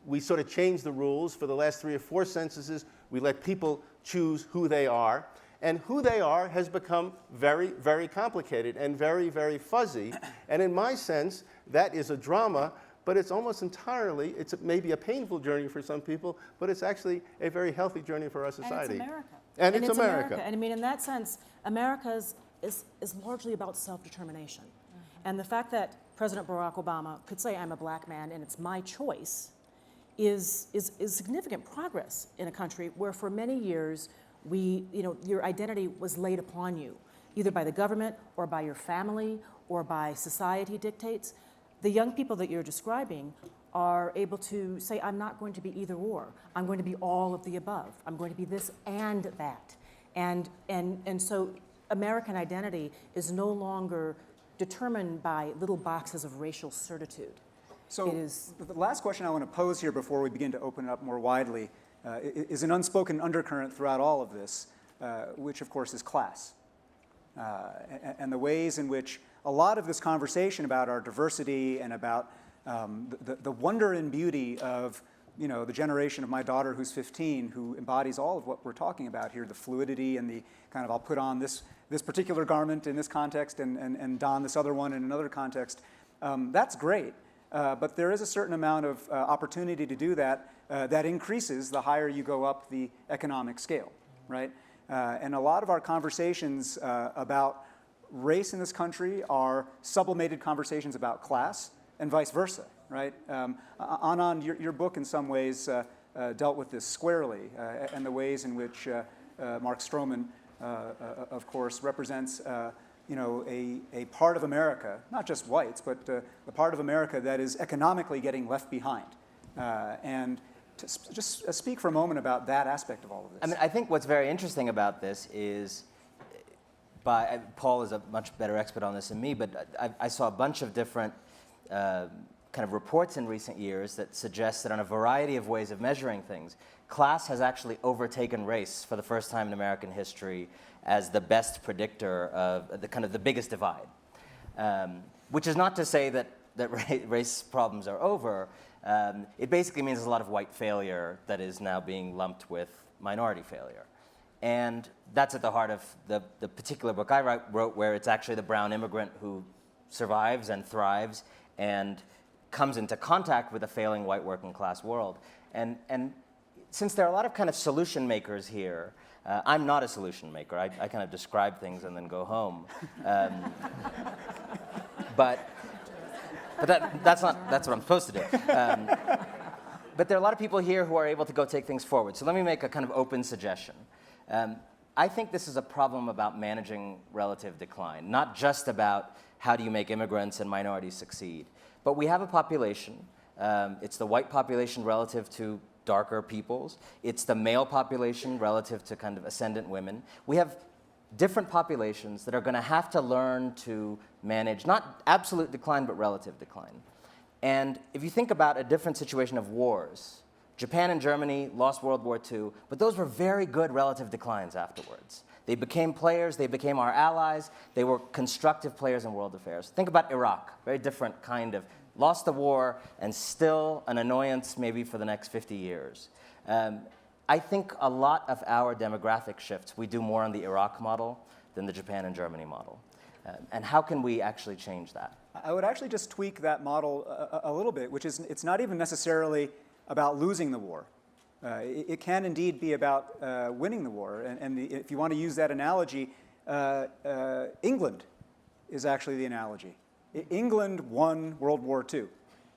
[SPEAKER 5] we sort of changed the rules. For the last 3 or 4 censuses, we let people choose who they are. And who they are has become very, very complicated and very, very fuzzy. And in my sense, that is a drama, but it's almost entirely, it's maybe a painful journey for some people, but it's actually a very healthy journey for our society.
[SPEAKER 6] And it's America.
[SPEAKER 5] And it's America.
[SPEAKER 6] And I mean, in that sense, America is largely about self-determination. And the fact that President Barack Obama could say, I'm a black man and it's my choice, is significant progress in a country where for many years, your identity was laid upon you, either by the government or by your family or by society dictates. The young people that you're describing are able to say, I'm not going to be either or. I'm going to be all of the above. I'm going to be this and that. And so American identity is no longer determined by little boxes of racial certitude.
[SPEAKER 2] So the last question I want to pose here before we begin to open it up more widely is an unspoken undercurrent throughout all of this, which of course is class. And the ways in which a lot of this conversation about our diversity and about the wonder and beauty of the generation of my daughter who's 15, who embodies all of what we're talking about here, the fluidity and the kind of, I'll put on this particular garment in this context and don this other one in another context. That's great, but there is a certain amount of opportunity to do that that increases the higher you go up the economic scale, right? And a lot of our conversations about race in this country are sublimated conversations about class and vice versa, right? Anand, your book in some ways dealt with this squarely, and the ways in which Mark Stroman, of course, represents a part of America, not just whites, but the part of America that is economically getting left behind. And just speak for a moment about that aspect of all of this.
[SPEAKER 3] I mean, I think what's very interesting about this is, Paul is a much better expert on this than me, but I saw a bunch of different kind of reports in recent years that suggest that on a variety of ways of measuring things, class has actually overtaken race for the first time in American history as the best predictor of the kind of the biggest divide. which is not to say that race problems are over. It basically means there's a lot of white failure that is now being lumped with minority failure. And that's at the heart of the particular book I wrote, where it's actually the brown immigrant who survives and thrives and comes into contact with a failing white working class world. And since there are a lot of kind of solution makers here, I'm not a solution maker. I kind of describe things and then go home. But that's what I'm supposed to do. But there are a lot of people here who are able to go take things forward. So let me make a kind of open suggestion. I think this is a problem about managing relative decline, not just about how do you make immigrants and minorities succeed. But we have a population. It's the white population relative to darker peoples. It's the male population relative to kind of ascendant women. We have different populations that are going to have to learn to manage not absolute decline, but relative decline. And if you think about a different situation of wars, Japan and Germany lost World War II, but those were very good relative declines afterwards. They became players, they became our allies, they were constructive players in world affairs. Think about Iraq, very different kind of, lost the war and still an annoyance maybe for the next 50 years. I think a lot of our demographic shifts, we do more on the Iraq model than the Japan and Germany model. And how can we actually change that?
[SPEAKER 2] I would actually just tweak that model a little bit, which is it's not even necessarily about losing the war. It can indeed be about winning the war. And if you want to use that analogy, England is actually the analogy. England won World War II,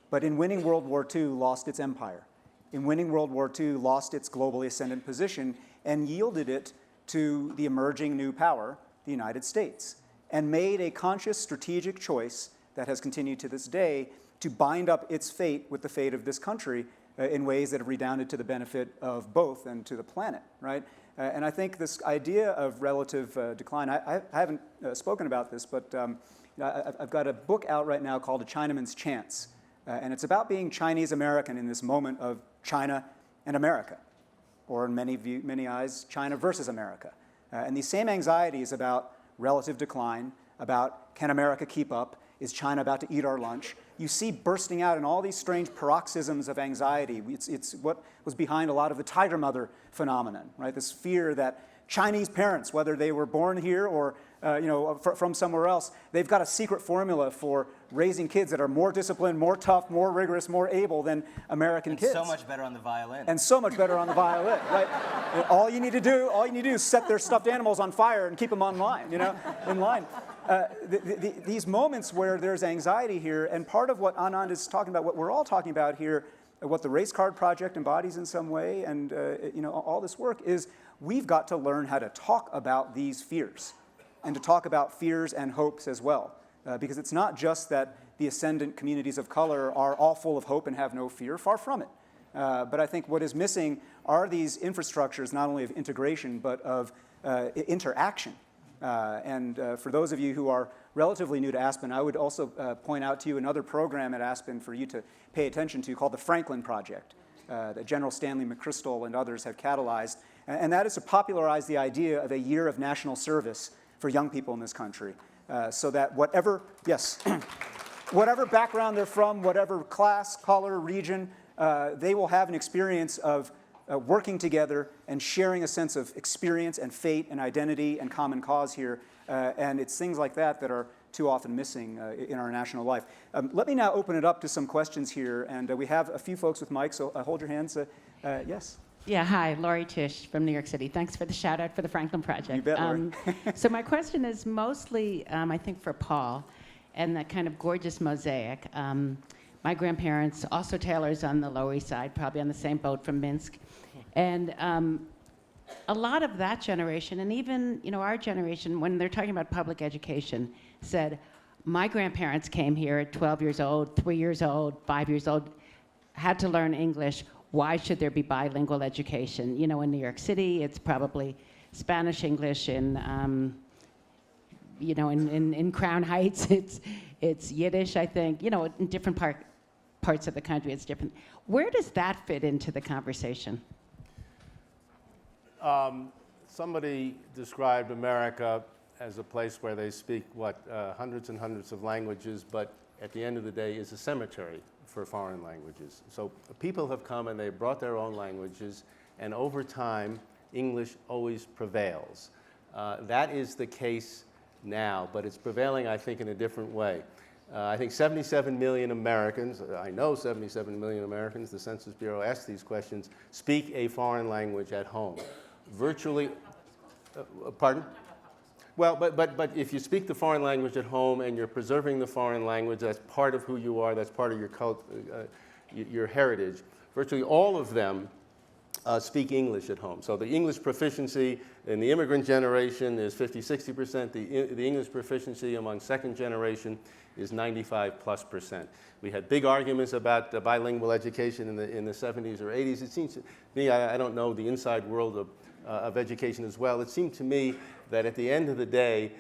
[SPEAKER 2] but in winning World War II, lost its empire. In winning World War II, lost its globally ascendant position and yielded it to the emerging new power, the United States, and made a conscious strategic choice that has continued to this day to bind up its fate with the fate of this country in ways that have redounded to the benefit of both and to the planet, right? And I think this idea of relative decline, I haven't spoken about this, but I've got a book out right now called A Chinaman's Chance. And it's about being Chinese American in this moment of China and America, or in many eyes, China versus America. And these same anxieties about relative decline, about can America keep up, is China about to eat our lunch, you see bursting out in all these strange paroxysms of anxiety. It's what was behind a lot of the tiger mother phenomenon, right? This fear that Chinese parents, whether they were born here or from somewhere else, they've got a secret formula for raising kids that are more disciplined, more tough, more rigorous, more able than American kids.
[SPEAKER 3] So much better on the violin.
[SPEAKER 2] And so much better on the violin, right? All you need to do is set their stuffed animals on fire and keep them in line. These moments where there's anxiety here, and part of what Anand is talking about, what we're all talking about here, what the Race Card Project embodies in some way, and all this work is we've got to learn how to talk about these fears, and to talk about fears and hopes as well. Because it's not just that the ascendant communities of color are all full of hope and have no fear, far from it. But I think what is missing are these infrastructures, not only of integration, but of interaction. And for those of you who are relatively new to Aspen, I would also point out to you another program at Aspen for you to pay attention to called the Franklin Project, that General Stanley McChrystal and others have catalyzed. And that is to popularize the idea of a year of national service for young people in this country, so that whatever background they're from, whatever class, color, region, they will have an experience of working together and sharing a sense of experience and fate and identity and common cause here. And it's things like that that are too often missing in our national life. Let me now open it up to some questions here. And we have a few folks with mics, so hold your hands. Yes?
[SPEAKER 7] Yeah, hi, Laurie Tisch from New York City. Thanks for the shout out for the Franklin Project.
[SPEAKER 2] You bet, Laurie.
[SPEAKER 7] So my question is mostly, I think, for Paul, and that kind of gorgeous mosaic. My grandparents, also tailors on the Lower East Side, probably on the same boat from Minsk. And a lot of that generation, and even our generation, when they're talking about public education, said, my grandparents came here at 12 years old, 3 years old, 5 years old, had to learn English. Why should there be bilingual education? In New York City, it's probably Spanish, English. In Crown Heights, it's Yiddish, I think. In different parts of the country, it's different. Where does that fit into the conversation?
[SPEAKER 5] Somebody described America as a place where they speak, hundreds and hundreds of languages, but at the end of the day is a cemetery for foreign languages. So people have come and they've brought their own languages, and over time, English always prevails. That is the case now, but it's prevailing, I think, in a different way. I think 77 million Americans, I know 77 million Americans, the Census Bureau asked these questions, speak a foreign language at home. Virtually, pardon? Well, but if you speak the foreign language at home and you're preserving the foreign language, that's part of who you are, that's part of your heritage. Virtually all of them speak English at home. So the English proficiency in the immigrant generation is 50-60%. The English proficiency among second generation is 95+%. We had big arguments about bilingual education in the 70s or 80s. It seems to me, I don't know the inside world of education as well. It seemed to me that at the end of the day,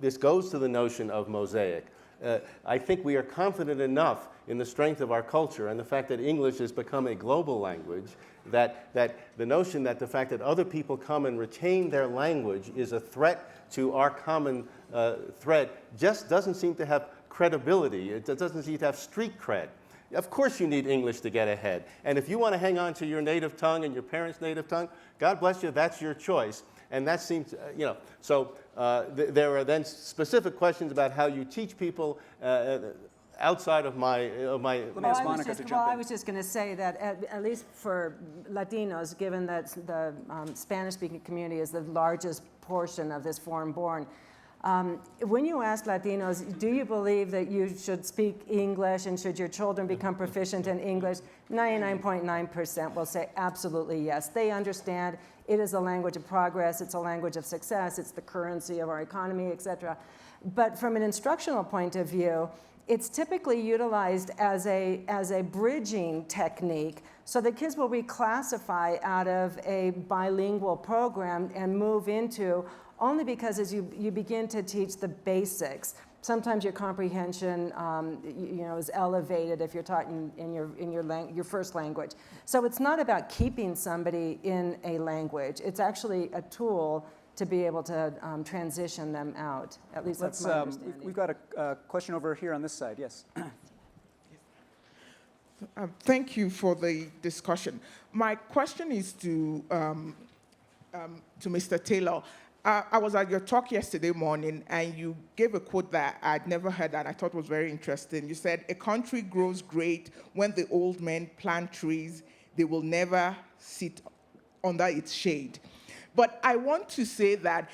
[SPEAKER 5] this goes to the notion of mosaic. I think we are confident enough in the strength of our culture and the fact that English has become a global language, that the notion that the fact that other people come and retain their language is a threat to our common thread just doesn't seem to have credibility. It doesn't seem to have street cred. Of course you need English to get ahead. And if you want to hang on to your native tongue and your parents' native tongue, God bless you, that's your choice. And that seems, so there are then specific questions about how you teach people outside of my.
[SPEAKER 2] Let me ask Monica to jump in.
[SPEAKER 4] I was just going to say that at least for Latinos, given that the Spanish-speaking community is the largest portion of this foreign-born, when you ask Latinos, do you believe that you should speak English and should your children become proficient in English, 99.9% will say absolutely yes. They understand it is a language of progress, it's a language of success, it's the currency of our economy, et cetera. But from an instructional point of view, it's typically utilized as a bridging technique so that kids will reclassify out of a bilingual program and move into, only because as you begin to teach the basics, sometimes your comprehension is elevated if you're taught in your first language. So it's not about keeping somebody in a language. It's actually a tool to be able to transition them out. At least that's my understanding.
[SPEAKER 2] We've got a question over here on this side. Yes.
[SPEAKER 8] Thank you for the discussion. My question is to Mr. Taylor. I was at your talk yesterday morning, and you gave a quote that I'd never heard and I thought was very interesting. You said, "A country grows great when the old men plant trees they will never sit under its shade." But I want to say that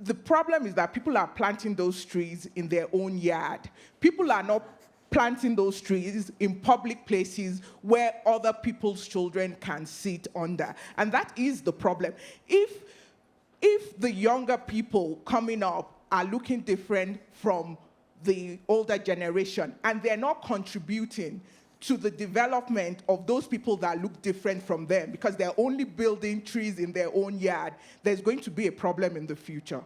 [SPEAKER 8] the problem is that people are planting those trees in their own yard. People are not planting those trees in public places where other people's children can sit under. And that is the problem. If the younger people coming up are looking different from the older generation and they're not contributing to the development of those people that look different from them because they're only building trees in their own yard, there's going to be a problem in the future.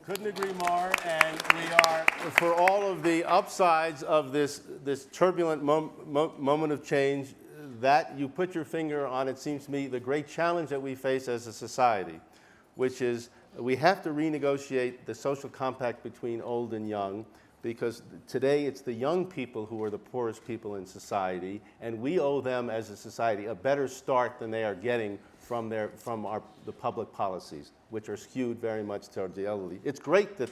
[SPEAKER 5] Couldn't agree more, and we are, for all of the upsides of this turbulent moment of change, that you put your finger on, it seems to me, the great challenge that we face as a society, which is we have to renegotiate the social compact between old and young, because today it's the young people who are the poorest people in society, and we owe them as a society a better start than they are getting from the public policies, which are skewed very much towards the elderly. It's great that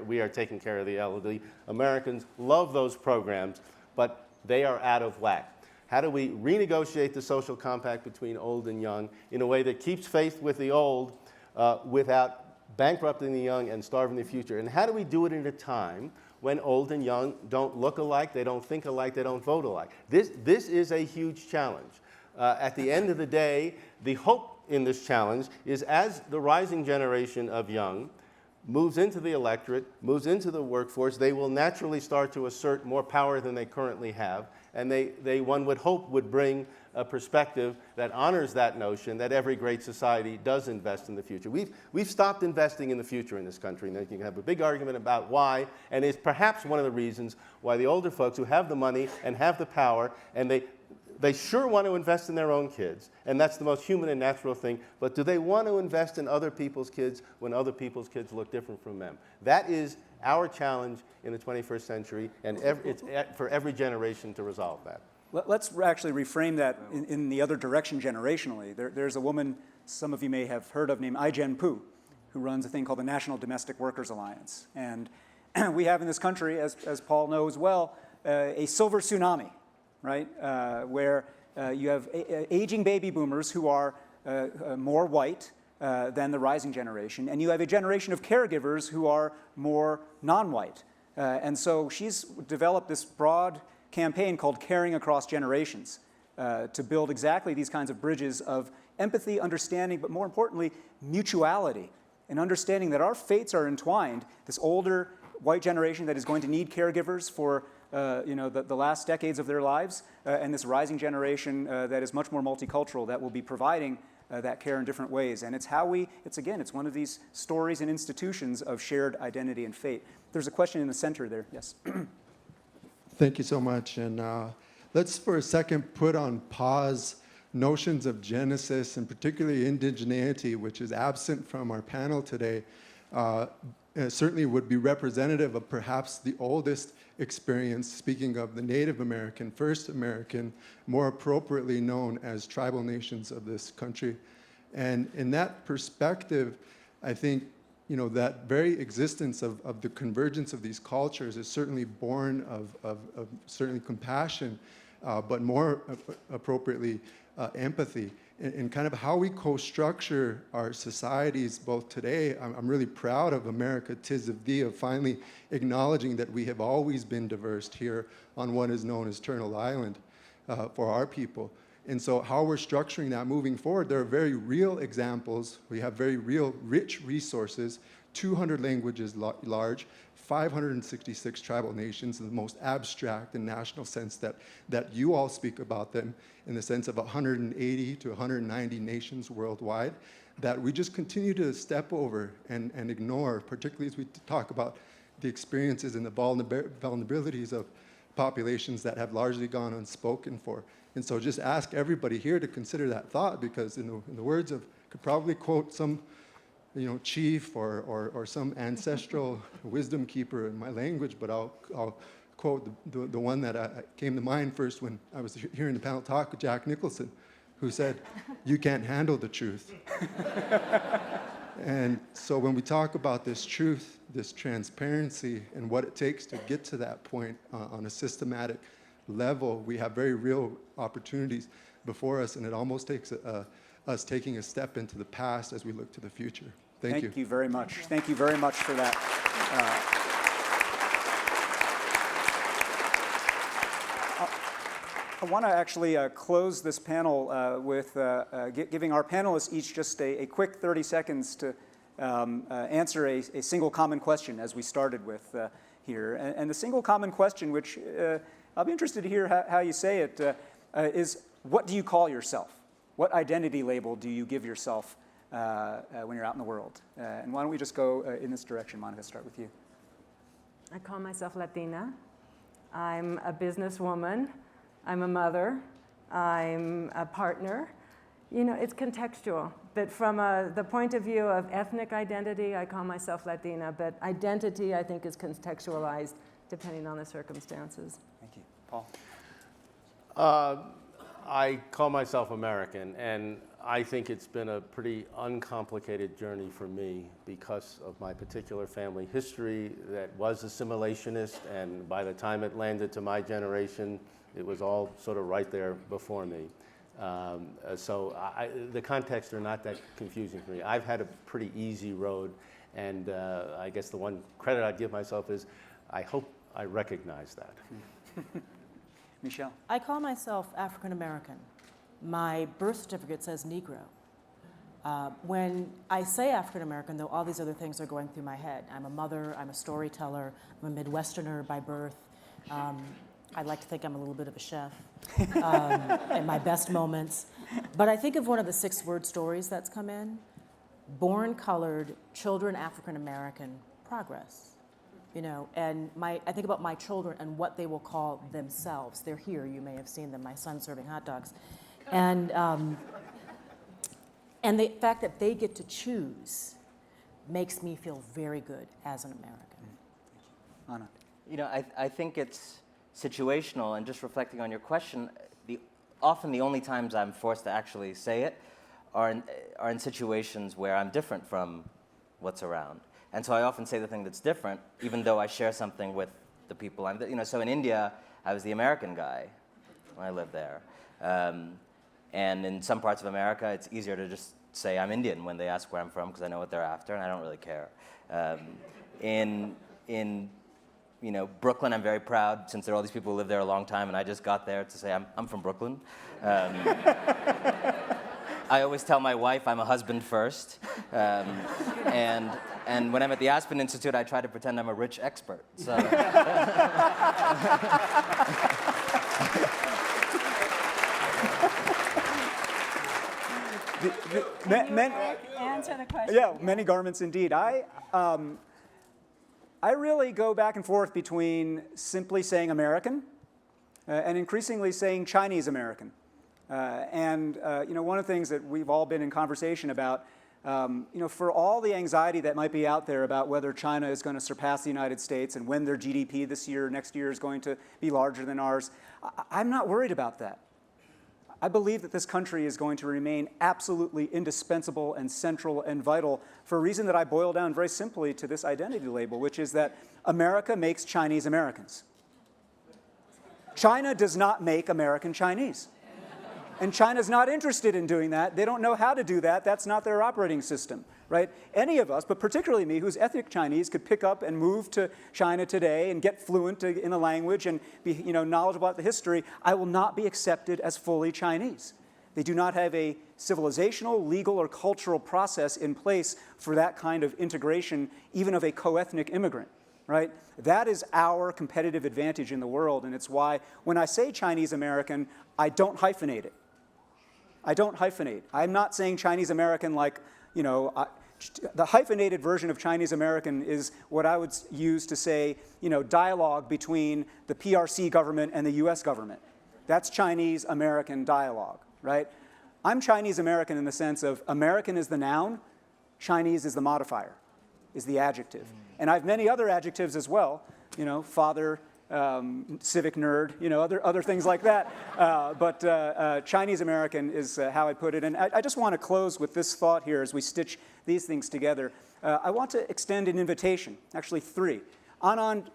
[SPEAKER 5] we are taking care of the elderly. Americans love those programs, but they are out of whack. How do we renegotiate the social compact between old and young in a way that keeps faith with the old without bankrupting the young and starving the future? And how do we do it in a time when old and young don't look alike, they don't think alike, they don't vote alike? This is a huge challenge. At the end of the day, the hope in this challenge is as the rising generation of young moves into the electorate, moves into the workforce, they will naturally start to assert more power than they currently have. And they, one would hope, would bring a perspective that honors that notion that every great society does invest in the future. We've stopped investing in the future in this country, and you can have a big argument about why, and it's perhaps one of the reasons why the older folks who have the money and have the power, and they sure want to invest in their own kids, and that's the most human and natural thing, but do they want to invest in other people's kids when other people's kids look different from them? That is our challenge in the 21st century, and it's for every generation to resolve that.
[SPEAKER 2] Let's actually reframe that in the other direction generationally. There's a woman some of you may have heard of named Ai-jen Poo, who runs a thing called the National Domestic Workers Alliance. And we have in this country, as Paul knows well, a silver tsunami, right? Where you have aging baby boomers who are more white than the rising generation, and you have a generation of caregivers who are more non-white. And so she's developed this broad campaign called Caring Across Generations to build exactly these kinds of bridges of empathy, understanding, but more importantly, mutuality, and understanding that our fates are entwined. This older white generation that is going to need caregivers for the last decades of their lives, and this rising generation that is much more multicultural that will be providing that care in different ways. And it's it's one of these stories and institutions of shared identity and fate. There's a question in the center there. Yes.
[SPEAKER 9] Thank you so much. And let's for a second put on pause notions of Genesis, and particularly indigeneity, which is absent from our panel today. Certainly would be representative of perhaps the oldest experience, speaking of the Native American, first American, more appropriately known as tribal nations of this country. And in that perspective, I think that very existence of the convergence of these cultures is certainly born of certainly compassion, but more appropriately, empathy. And kind of how we co-structure our societies both today. I'm really proud of America, 'tis of thee, of finally acknowledging that we have always been diverse here on what is known as Turtle Island for our people. And so how we're structuring that moving forward, there are very real examples. We have very real, rich resources, 200 languages large, 566 tribal nations in the most abstract and national sense that you all speak about them, in the sense of 180 to 190 nations worldwide, that we just continue to step over and ignore, particularly as we talk about the experiences and the vulnerabilities of populations that have largely gone unspoken for. And so just ask everybody here to consider that thought, because in the words of, could probably quote some chief or some ancestral wisdom keeper in my language, but I'll quote the one that came to mind first when I was hearing the panel talk with Jack Nicholson, who said, "You can't handle the truth." And so when we talk about this truth, this transparency, and what it takes to get to that point on a systematic level, we have very real opportunities before us, and it almost takes us taking a step into the past as we look to the future. Thank you.
[SPEAKER 2] Thank you very much. Thank you very much for that. I want to actually close this panel with giving our panelists each just a quick 30 seconds to answer a single common question, as we started with here. And the single common question, which I'll be interested to hear how you say it, is what do you call yourself? What identity label do you give yourself when you're out in the world? And why don't we just go in this direction? Monica, start with you.
[SPEAKER 4] I call myself Latina. I'm a businesswoman. I'm a mother. I'm a partner. It's contextual. But from the point of view of ethnic identity, I call myself Latina. But identity, I think, is contextualized depending on the circumstances.
[SPEAKER 2] Thank you. Paul?
[SPEAKER 5] I call myself American, and I think it's been a pretty uncomplicated journey for me because of my particular family history that was assimilationist, and by the time it landed to my generation, it was all sort of right there before me. So the contexts are not that confusing for me. I've had a pretty easy road, and I guess the one credit I'd give myself is I hope I recognize that.
[SPEAKER 2] Michele?
[SPEAKER 6] I call myself African American. My birth certificate says Negro. When I say African American, though, all these other things are going through my head. I'm a mother, I'm a storyteller, I'm a Midwesterner by birth. I like to think I'm a little bit of a chef in my best moments. But I think of one of the 6-word stories that's come in: born colored, children African American, progress. you know, and I think about my children and what they will call themselves. They're here, you may have seen them, my son serving hot dogs. And the fact that they get to choose makes me feel very good as an American.
[SPEAKER 2] Anand.
[SPEAKER 3] You know, I think it's situational, and just reflecting on your question, often the only times I'm forced to actually say it are in situations where I'm different from what's around. And so I often say the thing that's different, even though I share something with the people you know, so in India, I was the American guy when I lived there. And in some parts of America, it's easier to just say I'm Indian when they ask where I'm from, because I know what they're after, and I don't really care. In you know, Brooklyn, I'm very proud, since there are all these people who live there a long time, and I just got there to say I'm from Brooklyn. I always tell my wife I'm a husband first. And when I'm at the Aspen Institute, I try to pretend I'm a rich expert. So.
[SPEAKER 4] Answer the question.
[SPEAKER 2] Yeah, many garments indeed. I really go back and forth between simply saying American and increasingly saying Chinese American. You know, one of the things that we've all been in conversation about, you know, for all the anxiety that might be out there about whether China is going to surpass the United States and when their GDP this year, next year is going to be larger than ours, I'm not worried about that. I believe that this country is going to remain absolutely indispensable and central and vital for a reason that I boil down very simply to this identity label, which is that America makes Chinese Americans. China does not make American Chinese. And China's not interested in doing that. They don't know how to do that. That's not their operating system, right? Any of us, but particularly me, who's ethnic Chinese, could pick up and move to China today and get fluent in the language and be, you know, knowledgeable about the history. I will not be accepted as fully Chinese. They do not have a civilizational, legal, or cultural process in place for that kind of integration, even of a co-ethnic immigrant, right? That is our competitive advantage in the world, and it's why when I say Chinese American, I don't hyphenate it. I don't hyphenate. I'm not saying Chinese American like, you know, the hyphenated version of Chinese American is what I would use to say, you know, dialogue between the PRC government and the US government. That's Chinese American dialogue, right? I'm Chinese American in the sense of American is the noun, Chinese is the modifier, is the adjective. And I have many other adjectives as well, you know, father, civic nerd, you know, other things like that. But Chinese American is how I put it. And I just want to close with this thought here as we stitch these things together. I want to extend an invitation, actually three. Anand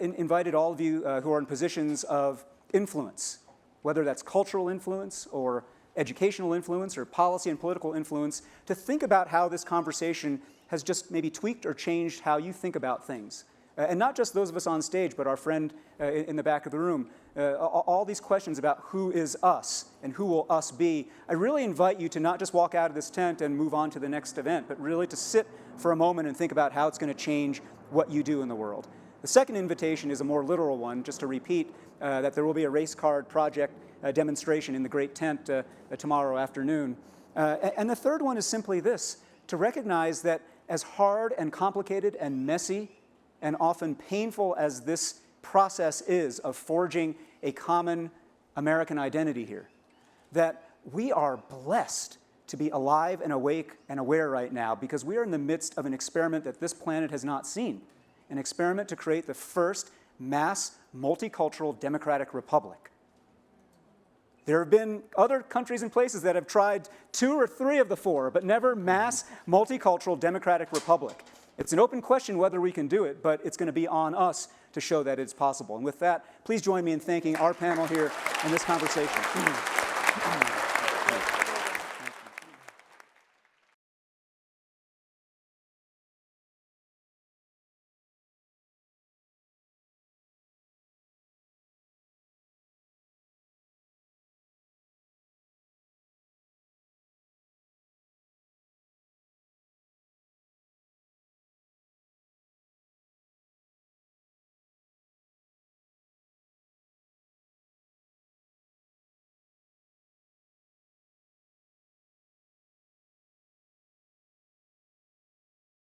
[SPEAKER 2] invited all of you who are in positions of influence, whether that's cultural influence or educational influence or policy and political influence, to think about how this conversation has just maybe tweaked or changed how you think about things. And not just those of us on stage, but our friend in the back of the room. All these questions about who is us and who will us be. I really invite you to not just walk out of this tent and move on to the next event, but really to sit for a moment and think about how it's going to change what you do in the world. The second invitation is a more literal one, just to repeat that there will be a race card project demonstration in the Great Tent tomorrow afternoon. And the third one is simply this, to recognize that as hard and complicated and messy and often painful as this process is of forging a common American identity here, that we are blessed to be alive and awake and aware right now because we are in the midst of an experiment that this planet has not seen, an experiment to create the first mass multicultural democratic republic. There have been other countries and places that have tried 2 or 3 of the 4, but never mass multicultural democratic republic. It's an open question whether we can do it, but it's going to be on us to show that it's possible. And with that, please join me in thanking our panel here in this conversation.